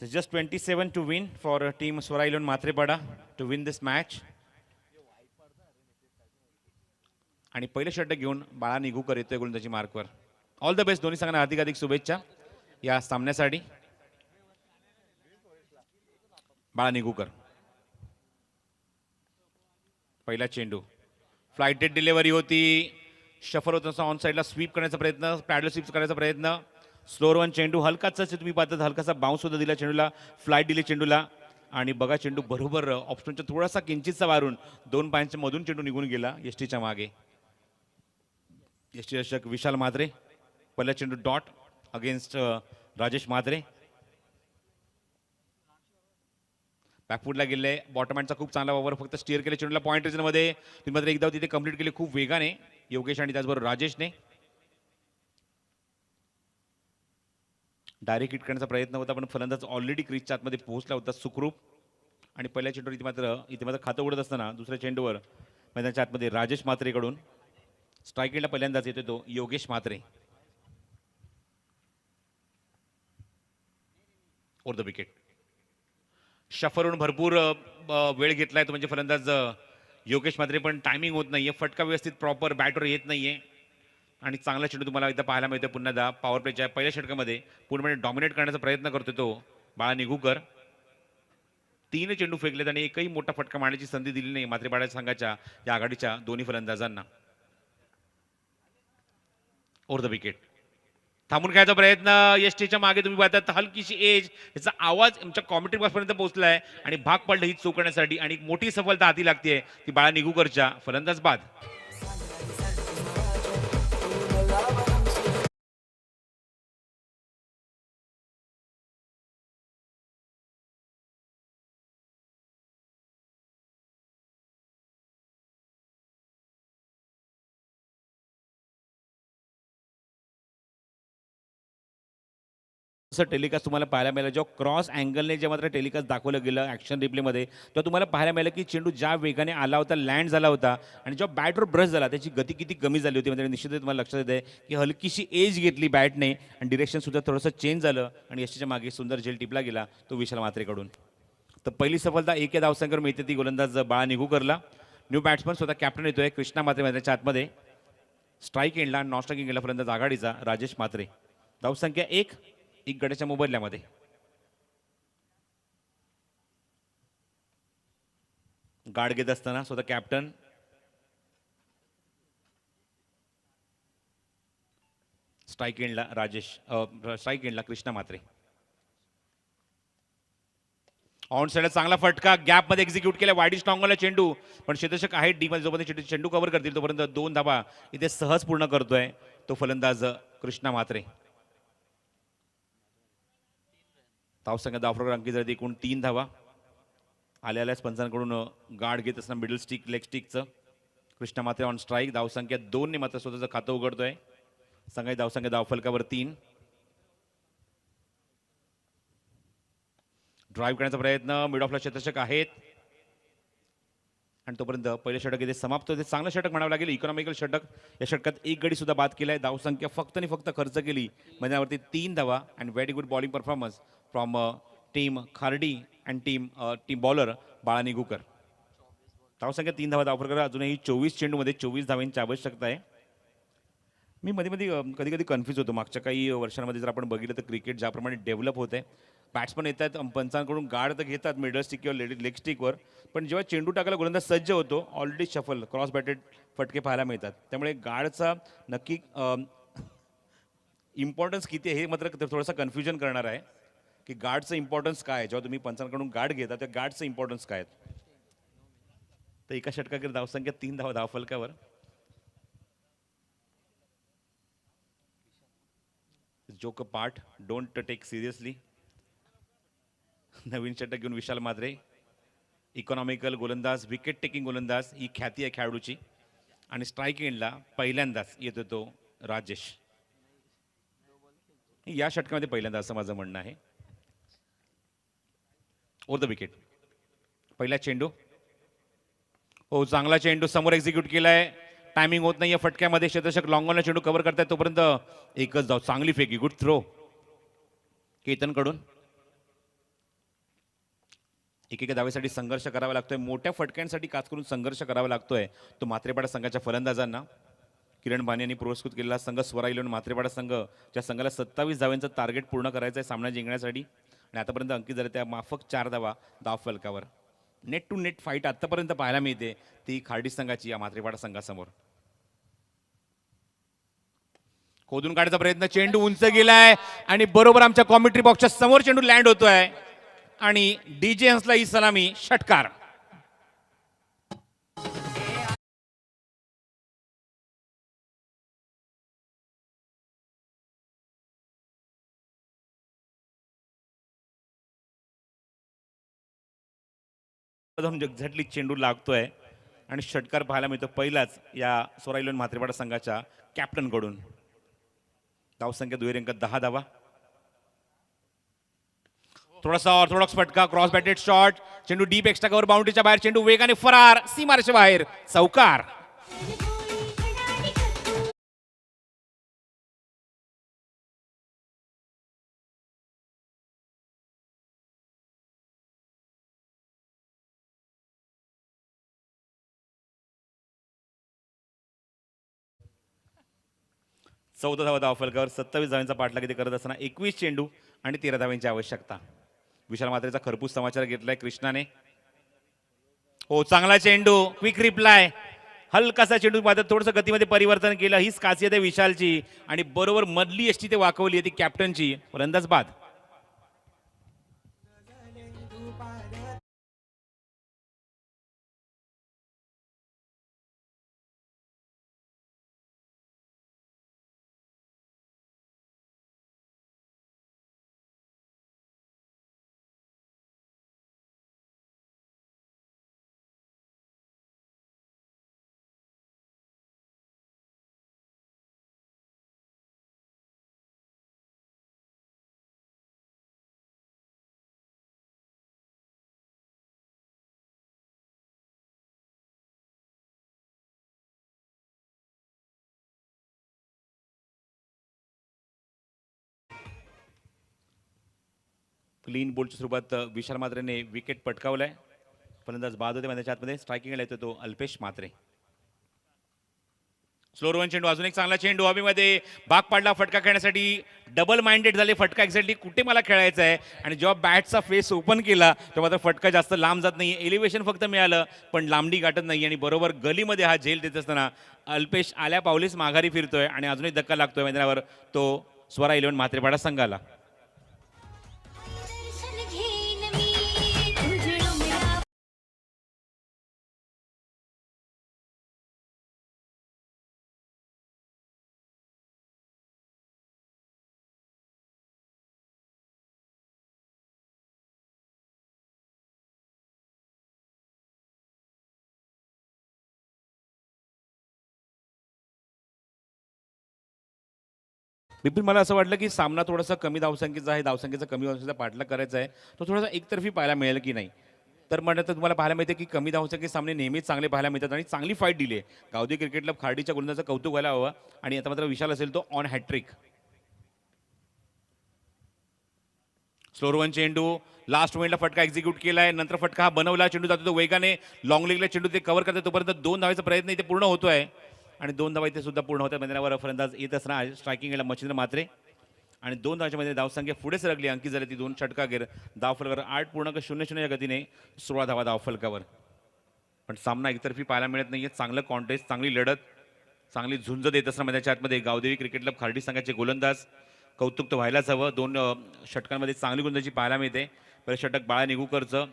So just 27 to win for team Swara 11 Mathrepada to win this match. आणि पहिले षटक घेऊन बाळा निघूकर येतोय गोलंदाजी मार्कवर. ऑल द बेस्ट दोन्ही संघांना हार्दिक शुभेच्छा या सामन्यासाठी. बाळा निघूकर पहिला चेंडू फ्लाइटेड डिलिव्हरी होती. शफर होत ऑन साईडला स्वीप करण्याचा प्रयत्न, पॅडल स्वीप करायचा प्रयत्न. स्लोअर वन चेंडू हलकाचा तुम्ही पाहता हलकासा बाउन्स सुद्धा दिला चेंडूला, फ्लाईट दिली चेंडूला आणि बघा चेंडू बरोबर ऑप्शनच्या थोडासा किंचितचा वारून 2 पायांच्या मधून चेंडू निघून गेला एसटीच्या मागे. एसटी रक्षक विशाल म्हात्रे. पहिला चेंडू डॉट अगेन्स्ट राजेश म्हात्रे. बॅकफुटला गेले. बॉटम हँडचा खूप चांगला वापर, फक्त स्टिअर केले चेंडूला पॉईंट रिजनमध्ये. तुम्ही मात्र एकदा तिथे कंप्लीट केली खूप वेगाने योगेश आणि त्याचबरोबर राजेशने. डायरेक्ट हिट करण्याचा प्रयत्न होता पण फलंदाज ऑलरेडी क्रीजच्या आतमध्ये पोहोचला होता सुखरूप. आणि पहिल्या चेंडूवर इथे मात्र खातं उडत असताना दुसऱ्या चेंडूवर मैदानाच्या आतमध्ये राजेश म्हात्रेकडून स्ट्राईक एंडला पहिल्यांदाच येतो तो Yogesh Mhatre. Over the wicket. शफरवरून भरपूर वेळ घेतलाय तो म्हणजे फलंदाज योगेश म्हात्रे, पण टायमिंग होत नाहीये, फटका व्यवस्थित प्रॉपर बॅटवर येत नाहीये आणि चांगला चेंडू तुम्हाला एकदा पाहायला मिळतो पुन्हा पॉवर प्लेच्या पहिल्या षटकामध्ये पूर्णपणे डॉमिनेट करण्याचा प्रयत्न करतोय तो बाळा निघूकर. 3 चेंडू फेकलेत आणि एकही मोठा फटका मारण्याची संधी दिली नाही म्हात्रेपाडा संघाच्या या आघाडीच्या दोन्ही फलंदाजांना. Over the wicket. थांबून खेळायचा प्रयत्न एसटीच्या मागे तुम्ही पाहता हलकीशी एज, याचा आवाज आमच्या कॉमेंट्री बॉक्सपर्यंत पोहोचलाय आणि भाग पडलं ही चूक करण्यासाठी आणि मोठी सफलता हाती लागते ती बाळा निघूकरच्या फलंदाज बाद. टेलिकास्ट तुम्हाला पाहायला मिळालं जेव्हा क्रॉस अँगलने जे मात्र टेलिकास्ट दाखवलं गेलं ॲक्शन रिप्लेमध्ये तेव्हा तुम्हाला पाहायला मिळालं की चेंडू ज्या वेगाने आला होता, लँड झाला होता आणि जेव्हा बॅटवर ब्रश झाला त्याची गती किती कमी झाली होती. म्हणजे निश्चितच तुम्हाला लक्षात येते की हलकीशी एज घेतली बॅटने आणि डिरेक्शनसुद्धा थोडंसं चेंज झालं आणि यशच्या मागे सुंदर झेल टिपला गेला तो विशाल म्हात्रेकडून. तर पहिली सफलता 1 या धावसंख्येवर मिळते ती गोलंदाज बाळा निघूकरला. न्यू बॅट्समन स्वतः कॅप्टन येतोय कृष्णा म्हात्रे मैदानाच्या आतमध्ये. स्ट्राईक एंडला नॉन स्ट्राईकिंग गेला फलंदाज आघाडीचा राजेश म्हात्रे. धावसंख्या 1 गड्याच्या मोबदल्यामध्ये. गार्ड घेत असताना स्वतः कॅप्टन स्ट्राईक एंडला स्ट्राईक एंडला कृष्णा म्हात्रे. ऑन साईडला चांगला फटका गॅप मध्ये एक्झिक्यूट केला वाईड स्ट्रॉंगला चेंडू, पण क्षेत्ररक्षक आहे डी मध्ये जोपर्यंत चेंडू कव्हर करतील तोपर्यंत 2 धावा इथे सहज पूर्ण करतोय तो फलंदाज कृष्णा म्हात्रे. धावसंख्या धावफलक अंकित झाली एकूण 3 धावा. आल्याच पंचांकडून गार्ड घेत असताना मिडल स्टिक लेग स्टिकचं कृष्णा म्हात्रे ऑन स्ट्राईक. धावसंख्या 2 ने मात्र स्वतःचं खातं उघडतोय. संघाची धावसंख्या धावफलकावर 3. ड्राईव्ह करण्याचा प्रयत्न मिड ऑफला क्षेत्ररक्षक आहेत आणि तोपर्यंत पहिले षटक इथे समाप्त होते. चांगलं षटक म्हणावं लागेल, इकॉनॉमिकल षटक. या षटकात 1 गडी सुद्धा बाद केलाय. धावसंख्या फक्त आणि फक्त खर्च केली मैदानावरती 3 धावा and very good bowling performance from team Khardi and team bowler बाळा निघूकर. धावसंख्या 3 धावा धावफलक अजूनही 24 चेंडूमध्ये 24 धावांची आवश्यकता आहे. मी मध्ये मध्ये कधी कधी कन्फ्यूज होतो. मागच्या काही वर्षांमध्ये जर आपण बघितलं तर क्रिकेट ज्याप्रमाणे डेव्हलप होत आहे, बॅट्समन येतात पंचांकडून गार्ड तर घेतात मिडल स्टिक किंवा लेग स्टिकवर, पण जेव्हा चेंडू टाकायला गोलंदाज सज्ज होतो ऑलरेडी शफल क्रॉस बॅटेड फटके पाहायला मिळतात. त्यामुळे गार्डचा नक्की इम्पॉर्टन्स किती आहे हे मात्र थोडंसं कन्फ्युजन करणार आहे. की गार्डचं इम्पॉर्टन्स काय आहे. जेव्हा तुम्ही पंचांकडून गार्ड घेता त्या गार्डचं इम्पॉर्टन्स काय आहे. तर एका षटकाकडे धावसंख्या 3 धावा धावफलकावर. Joke part, don't take seriously. नवीन षटक घेऊन विशाल मात्रे, इकॉनॉमिकल गोलंदाज, विकेट टेकिंग गोलंदाज ही ख्याती आहे खेळाडूची. आणि स्ट्राईक एंडला पहिल्यांदाच येतो तो राजेश. या षटकामध्ये पहिल्यांदा असं माझं म्हणणं आहे. ओव्हर द विकेट, पहिला चेंडू. हो, चांगला चेंडू समोर एक्झिक्यूट केलाय. टायमिंग होत नाहीये फटक्यामध्ये. क्षेत्ररक्षक लॉंगॉनला चेंडू कव्हर करतायत तोपर्यंत एकच धाव. चांगली फेकी, गुड थ्रो केतन कडून. एकेका धावेसाठी संघर्ष करावा लागतोय. मोठ्या फटक्यांसाठी खास करून संघर्ष करावा लागतोय तो मात्रेपाडा संघाच्या फलंदाजांना. किरण बाने यांनी पुरस्कृत केलेला संघ स्वरा 11 मात्रेपाडा संघ, ज्या संघाला 27 धावांचं टार्गेट पूर्ण करायचं आहे सामना जिंकण्यासाठी. आणि आतापर्यंत अंकित झाले त्या माफक 4 धावा धावफलकावर. नेट टू नेट फाईट आतापर्यंत पाहायला मिळते ती खार्डी संघाची या मात्रेपाडा संघासमोर. खोदून काढायचा प्रयत्न, चेंडू उंच गेलाय आणि बरोबर आमच्या कॉमेंट्री बॉक्सच्या समोर चेंडू लँड होतोय. आणि डीजे हंसला ही सलामी, षटकार. एक्झॅक्टली चेंडू लागतोय आणि षटकार पाहायला मिळतो पहिलाच या स्वरा 11 म्हात्रेपाडा संघाच्या कॅप्टन कडून. धावसंख्या दुहेरी अंक 10 धावा. थोडासा ऑर्थोडॉक्स फटका, क्रॉस बॅटेड शॉट, चेंडू डीप एक्स्ट्रा कव्हर बाउंड्रीच्या बाहेर, चेंडू वेगाने फरार, सीमारेषेच्या बाहेर, चौकार. चौदा धावा धावफलकावर. 27 धावांचा पाठलाग इथे करत असताना 21 चेंडू आणि 13 धावांची आवश्यकता. विशाल मात्रेचा खरपूस समाचार घेतलाय कृष्णाने. हो, चांगला चेंडू, क्विक रिप्लाय, हलकासा चेंडू मात्र थोडंसं गतीमध्ये परिवर्तन केलं. हीच खासियत आहे विशालची. आणि बरोबर मधली एसटी ते वाकवली आहे ती कॅप्टनची. फलंदाज बाद. क्लीन बोल्डच्या स्वरूपात विशाल मात्रेने विकेट पटकावलाय. फलंदाज बाद होते मैदानाच्या आतमध्ये. स्ट्रायकिंगला येतो तो अल्पेश मात्रे. स्लोअर वन चेंडू, अजून एक चांगला चेंडू हवेमध्ये. भाग पाडला फटका खेळण्यासाठी. डबल माइंडेड झाले फटका एक्झॅक्टली कुठे मला खेळायचा आहे. आणि जेव्हा बॅटचा फेस ओपन केला तेव्हा मात्र फटका जास्त लांब जात नाही. एलिव्हेशन फक्त मिळालं पण लांबडी गाठत नाही. आणि बरोबर गलीमध्ये हा झेल देत असताना अल्पेश आल्या पावलीस माघारी फिरतोय आणि अजूनही धक्का लागतोय मैदानावर तो स्वरा 11 म्हात्रेपाडा संघाला. बिपिन, मला असं वाटलं की सामना थोडासा कमी धावसंख्येचा आहे, धावसंख्येचा कमी धावसंख्येचा पाठलाग करायचा आहे, तो थोडासा एकतर्फी पाहायला मिळेल की नाही. तर म्हणत तर तुम्हाला पाहायला मिळते की कमी धावसंख्येचे सामने नेहमीच चांगले पाहायला मिळतात आणि चांगली फाईट दिली आहे. गावदेवी क्रिकेट क्लब खार्डीच्या गोलंदाजाचं कौतुक व्हायला हवं. आणि आता मात्र विशाल असेल तो ऑन हॅट्रिक. स्लोअर वन चेंडू, लास्ट मोमेंटला फटका एक्झिक्यूट केलाय. नंतर फटका हा बनवला, चेंडू जातो तो वेगाने लॉंग लेगला चेंडू ते कव्हर करते तोपर्यंत 2 धावांचा प्रयत्न इथे पूर्ण होतोय. आणि 2 धावा इथे सुद्धा पूर्ण होत्या. मैदानावर फलंदाज येत असणार स्ट्रायकिंगला मच्छिंद्र मात्रे. आणि 2 धावांच्या मध्ये धावसंख्या पुढे सरकली. अंकित झाली ती 2 षटकागीर. धावफलकावर 8.00 या गतीने 16 धावा धावफलकावर. पण सामना एकतर्फी पाहायला मिळत नाहीये. चांगलं कॉन्टेस्ट, चांगली लढत, चांगली झुंज देत असताना मैदानाच्या आतमध्ये गावदेवी क्रिकेट क्लब खार्डी संघाचे गोलंदाज कौतुक तर व्हायलाच हवं. 2 षटकांमध्ये चांगली गोलंदाजी पाहायला मिळते. पहिले षटक बाळा निगुकरचं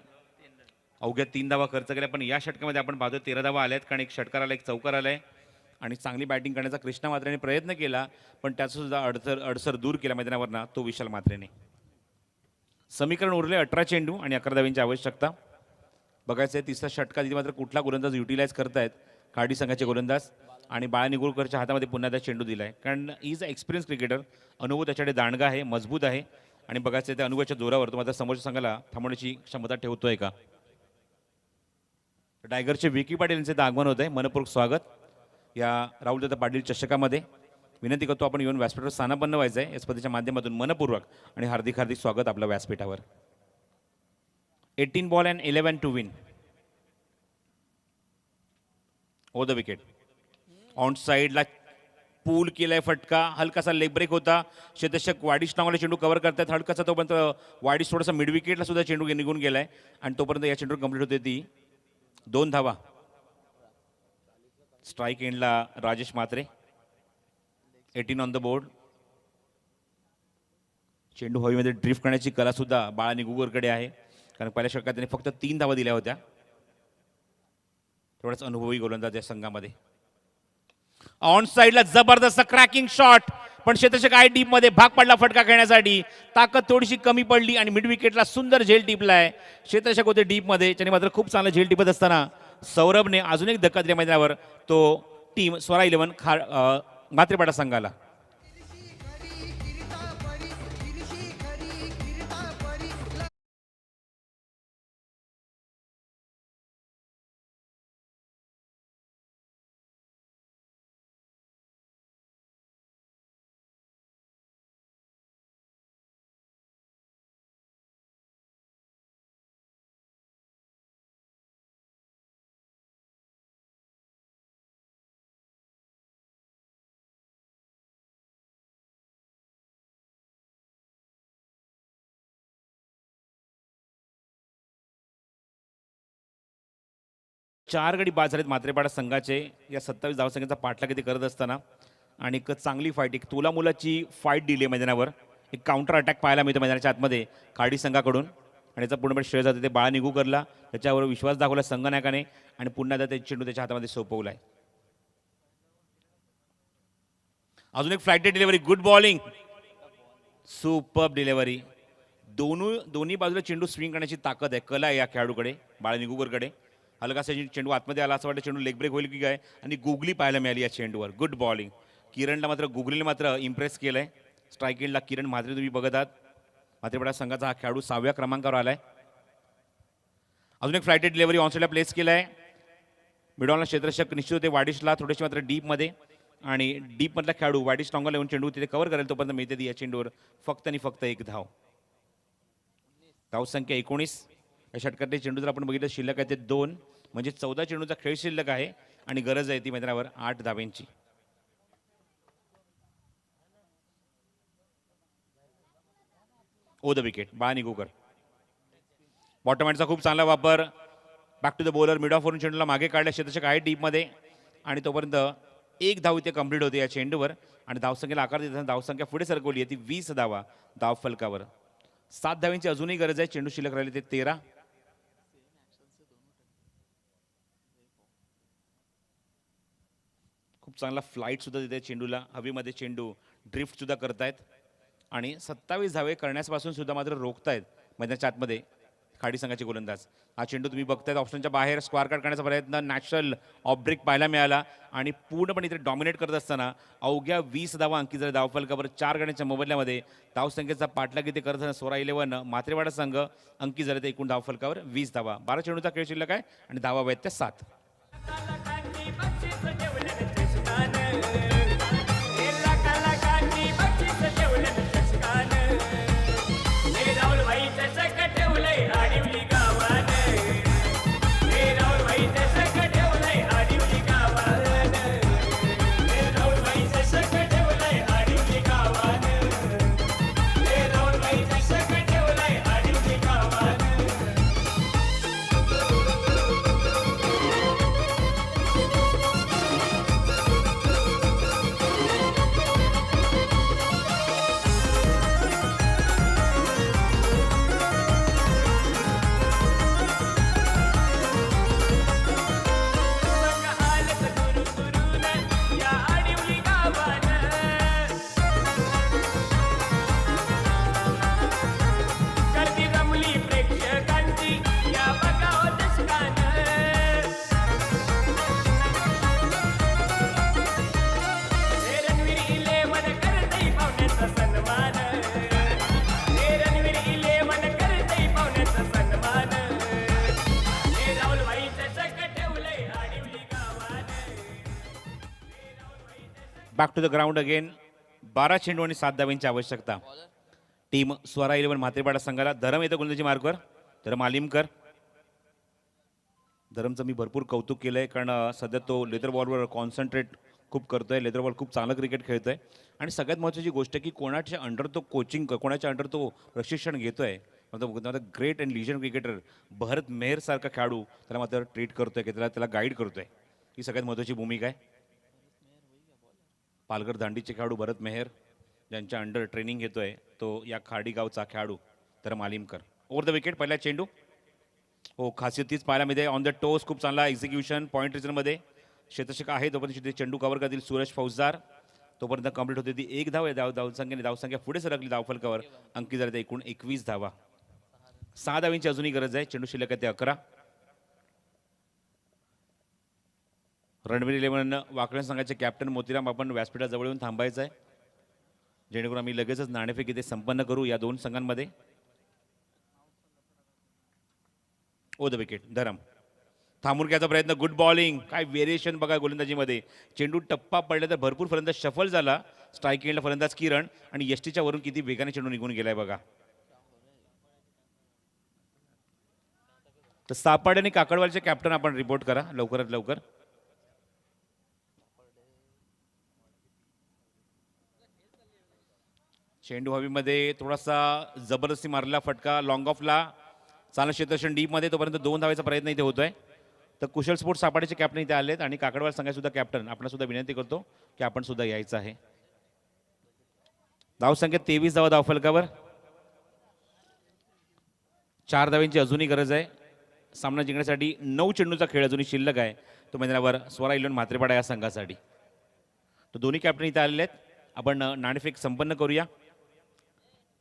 अवघ्या 3 धावा खर्च केल्या, पण या षटकामध्ये आपण पाहतो 13 धावा आल्यात, कारण एक षटकार आला, एक चौकार आलाय आणि चांगली बॅटिंग करण्याचा कृष्णा म्हात्रेने प्रयत्न केला, पण त्याचा सुद्धा अडसर दूर केला मैदानावरनं तो विशाल म्हात्रेने. समीकरण उरले 18 चेंडू आणि 11 धावांची आवश्यकता. बघायचं आहे तिसऱ्या षटकात इथे मात्र कुठला गोलंदाज युटिलाइज करतायत काडी संघाचे गोलंदाज. आणि बाळा निगुळकरच्या हातामध्ये पुन्हा त्या चेंडू दिलाय, कारण इज अ एक्सपिरियन्स क्रिकेटर. अनुभव त्याच्याकडे दांडगा आहे, मजबूत आहे आणि बघायचं आहे त्या अनुभवाच्या जोरावर तो मात्र समोरच्या संघाला थांबवण्याची क्षमता ठेवतोय का. टायगरचे विकी पाटील यांचे इथं आगमन होत आहे. मनपूर्वक स्वागत या राहुलदादा पाटील चषकामध्ये. विनंती करतो आपण येऊन व्यासपीठावर स्थानापन्न व्हायचं आहे या स्पर्धेच्या माध्यमातून. मनपूर्वक आणि हार्दिक हार्दिक स्वागत आपल्या व्यासपीठावर. 18 ball and 11 to win. Over the wicket. On साईडला पूल केलाय फटका, हलकासा लेग ब्रेक होता. क्षेत्ररक्षक वाडिश नावाला चेंडू कव्हर करतात हलकासा, तोपर्यंत वाडिश थोडासा मिड विकेटला सुद्धा चेंडू निघून गेलाय आणि तोपर्यंत या चेंडू कंप्लीट होते ती 2 धावा. स्ट्राईक एंडला Rajesh Mhatre. 18 on the board. चेंडू हवेमध्ये ड्रिफ्ट करण्याची कला सुद्धा बाळा निगुगरकडे आहे, कारण पहिल्या षटकात त्याने फक्त 3 धावा दिल्या होत्या. थोडाच अनुभवी गोलंदाज या संघामध्ये. ऑन साईडला जबरदस्त क्रॅकिंग शॉट, पण क्षेत्ररक्षक आय डीप मध्ये भाग पडला फटका खेळण्यासाठी. ताकद थोडीशी कमी पडली आणि मिड विकेटला सुंदर झेल टिपलाय. क्षेत्ररक्षक होते डीप मध्ये, त्याने मात्र खूप चांगला झेल टिपत असताना सौरभने अजून एक धक्का दिल्या मैदानावर. तो टीम स्वरा 11 म्हात्रेपाडा संघाला. चार गडी बाद झालेत म्हात्रेपाडा संघाचे या 27 धावसंख्येचा पाठलाग ते करत असताना. आणि एक चांगली फाईट, एक तोलामुलाची फाईट दिली मैदानावर. एक काउंटर अटॅक पाहायला मिळतो मैदानाच्या आतमध्ये खाडी संघाकडून आणि याचा पूर्णपणे श्रेय जाते ते बाळा निगुकरला. त्याच्यावर विश्वास दाखवला संघनायकाने आणि पुन्हा त्या चेंडू त्याच्या हातामध्ये सोपवलाय. अजून एक flighted delivery, good bowling, superb delivery. दोन्ही बाजूला चेंडू स्विंग करण्याची ताकद आहे, कला आहे या खेळाडूकडे बाळा निगुकरकडे. हलकासा चेंडू आतमध्ये आला असं वाटतं चेंडू लेग ब्रेक होईल की काय, आणि गुगली पाहायला मिळाली या चेंडूवर. Good bowling. किरणला मात्र गुगलीने मात्र इम्प्रेस केलंय. स्ट्राईक एंडला किरण म्हात्रे तुम्ही बघत आहात. म्हात्रेपाडा संघाचा हा खेळाडू 6व्या क्रमांकावर आलाय. अजून एक फ्लाइटेड डिलिव्हरी ऑनसाईडला प्लेस केलाय. मिडॉनला क्षेत्ररक्षक निश्चित होते वाडिशला थोडेसे मात्र डीपमध्ये, आणि डीपमधला खेळाडू वाडिश टॉंगला येऊन चेंडू तिथे कव्हर करेल तोपर्यंत मिळते या चेंडूवर फक्त आणि फक्त 1 धाव. धावसंख्या 19. या षटकातले चेंडू जर आपण बघितलं शिल्लक आहे ते 2, म्हणजे 14 चेंडूचा खेळ शिल्लक आहे आणि गरज आहे ती मैदानावर 8 धाव्यांची. ओ द विकेट. बाळा निगुकर. बॉटम हँडचा खूप चांगला वापर. Back to the bowler. Mid off वरून चेंडूला मागे काढल्या क्षेत्ररक्षक आहे डीपमध्ये आणि तोपर्यंत 1 धाव इथे कंप्लीट होते या चेंडूवर आणि धावसंख्येला आकार देताना धावसंख्या पुढे सरकवली आहे ती 20 धावा धाव फलकावर. 7 धाव्यांची अजूनही गरज आहे. चेंडू शिल्लक राहिले ते 13. खूप चांगला फ्लाईट सुद्धा देते चेंडूला. हवेमध्ये चेंडू ड्रिफ्ट सुद्धा करतायत आणि 27 धावे करण्यापासून सुद्धा मात्र रोखतायत मैदानाच्या आतमध्ये खाडी संघाचे गोलंदाज. हा चेंडू तुम्ही बघतायत ऑप्शनच्या बाहेर स्क्वायर कार्ड करण्याचा प्रयत्न, नॅचरल ऑफ ब्रेक पाहायला मिळाला आणि पूर्णपणे इथे डॉमिनेट करत असताना अवघ्या 20 धावा अंकित झाले धावफलकावर. 4 गड्यांच्या मोबदल्यामध्ये धावसंख्येचा पाठलाग इथे करत असताना स्वरा 11 म्हात्रेपाडा संघ अंकित झाले ते एकूण धावफलकावर 20 धावा. 12 चेंडूचा खेळ शिल्लक आहे आणि धावा आहेत त्या 7. Back to the ground again. 12 चेंडू आणि 7 धावांची आवश्यकता. टीम स्वरा 11 म्हात्रेपाडा संघाला. धरम येतं गोलंदाजी मार्कवर. धरम आलिमकर. धरमचं मी भरपूर कौतुक केलंय कारण सध्या तो लेदर बॉलवर कॉन्सन्ट्रेट खूप करतोय. लेदर बॉल खूप चांगलं क्रिकेट खेळतोय आणि सगळ्यात महत्त्वाची गोष्ट आहे की कोणाच्या अंडर तो कोचिंग, कोणाच्या अंडर तो प्रशिक्षण घेतोय. ग्रेट अँड लिजंड क्रिकेटर भरत मेहर सारखा खेळाडू त्याला मात्र ट्रीट करतोय की त्याला गाईड करतोय. ही सगळ्यात महत्त्वाची भूमिका आहे. पालघर दांडीचे खेळाडू भरत मेहर ज्यांच्या अंडर ट्रेनिंग घेतोय तो या खाडी गावचा खेळाडू धरम आलिमकर. ओव्हर द विकेट पहिला चेंडू. हो, खासियत तीच पाहायला मिळते. ऑन द टोस खूप चांगला एक्झिक्युशन. पॉईंट रिजनमध्ये क्षेत्ररक्षक आहे तोपर्यंत चेंडू कव्हर करतील सूरज फौजदार. तोपर्यंत कंप्लीट होते ती 1 धाव आहे. धावसंख्या पुढे सरकली धावफलकावर. अंकित झाले एकूण 21 धावा. 6 धावांची अजूनही गरज आहे. चेंडू शिल्लक आहे ते 11. रणवीर 11 वाकड्या संघाचे कॅप्टन मोतीराम आपण व्यासपीठाजवळ येऊन थांबायचं आहे जेणेकरून आम्ही लगेचच नाणेफेक इथे संपन्न करू या दोन संघांमध्ये. ओ द विकेट. धरम थांबून घ्यायचा प्रयत्न. Good bowling. काय व्हेरिएशन बघा गोलंदाजीमध्ये. चेंडू टप्पा पडला तर भरपूर फलंदाज शफल झाला. स्ट्राईक एंडला फलंदाज किरण आणि यष्टीच्या वरून किती वेगाने चेंडू निघून गेलाय बघा. तर सापाड आणि काकडवालचे कॅप्टन आपण रिपोर्ट करा लवकरात लवकर. चेंडू हवेमध्ये थोडासा जबरदस्ती मारला फटका लॉंग ऑफला. चांगलं क्षेत्ररक्षण डीपमध्ये. तोपर्यंत 2 धावायचा प्रयत्न इथे होतोय. तर कुशल स्पोर्ट्स सापाडीचे कॅप्टन इथे आलेत आणि काकडवाल संघाचे सुद्धा कॅप्टन आपण सुद्धा विनंती करतो की आपण सुद्धा यायचं आहे. धावसंख्या 23 धावा धावफलकावर. 4 धावांची अजूनही गरज आहे. सामना जिंकण्यासाठी 9 चेंडूचा खेळ अजूनही शिल्लक आहे तो मैदानावर स्वरा 11 म्हात्रेपाडा या संघासाठी. तर दोन्ही कॅप्टन इथे आलेले आहेत. आपण नाणेफेक संपन्न करूया.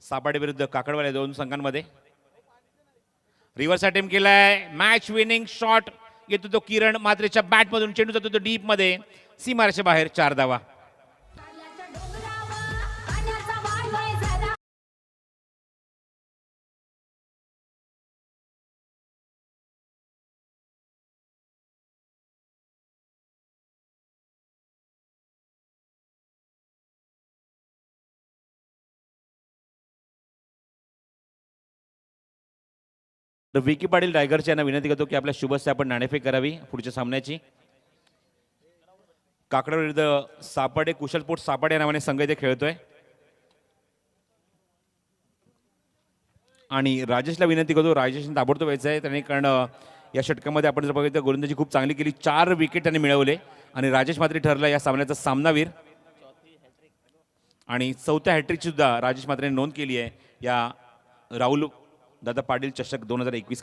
सापाडे विरुद्ध काकडवाल या दोन संघांमध्ये. रिव्हर्स अटेम्प्ट केलाय. मॅच विनिंग शॉट येतो तो किरण मात्रेच्या बॅटमधून. चेंडू जातो तो डीप मध्ये सीमारेषे बाहेर. 4 धावा. तर विकी पाटील टायगर्स यांना विनंती करतो की आपल्या शुभस्य आपण नाणेफेक करावी पुढच्या सामन्याची. काकडा विरुद्ध सापाडे. कुशल स्पोर्ट्स सापाडे या नावाने संघ इथे खेळतोय आणि राजेशला विनंती करतो. राजेशने ताबडतोब व्हायचं आहे त्याने कारण या षटकामध्ये आपण जर बघितलं गोलंदाजी खूप चांगली केली. 4 विकेट त्यांनी मिळवले आणि राजेश मात्रे ठरला या सामन्याचा सामनावीर आणि 4थ्या हॅट्रिकची सुद्धा राजेश मात्रेने नोंद केली आहे या राहुल दादा पाटील चषक 2021 क्रिकेट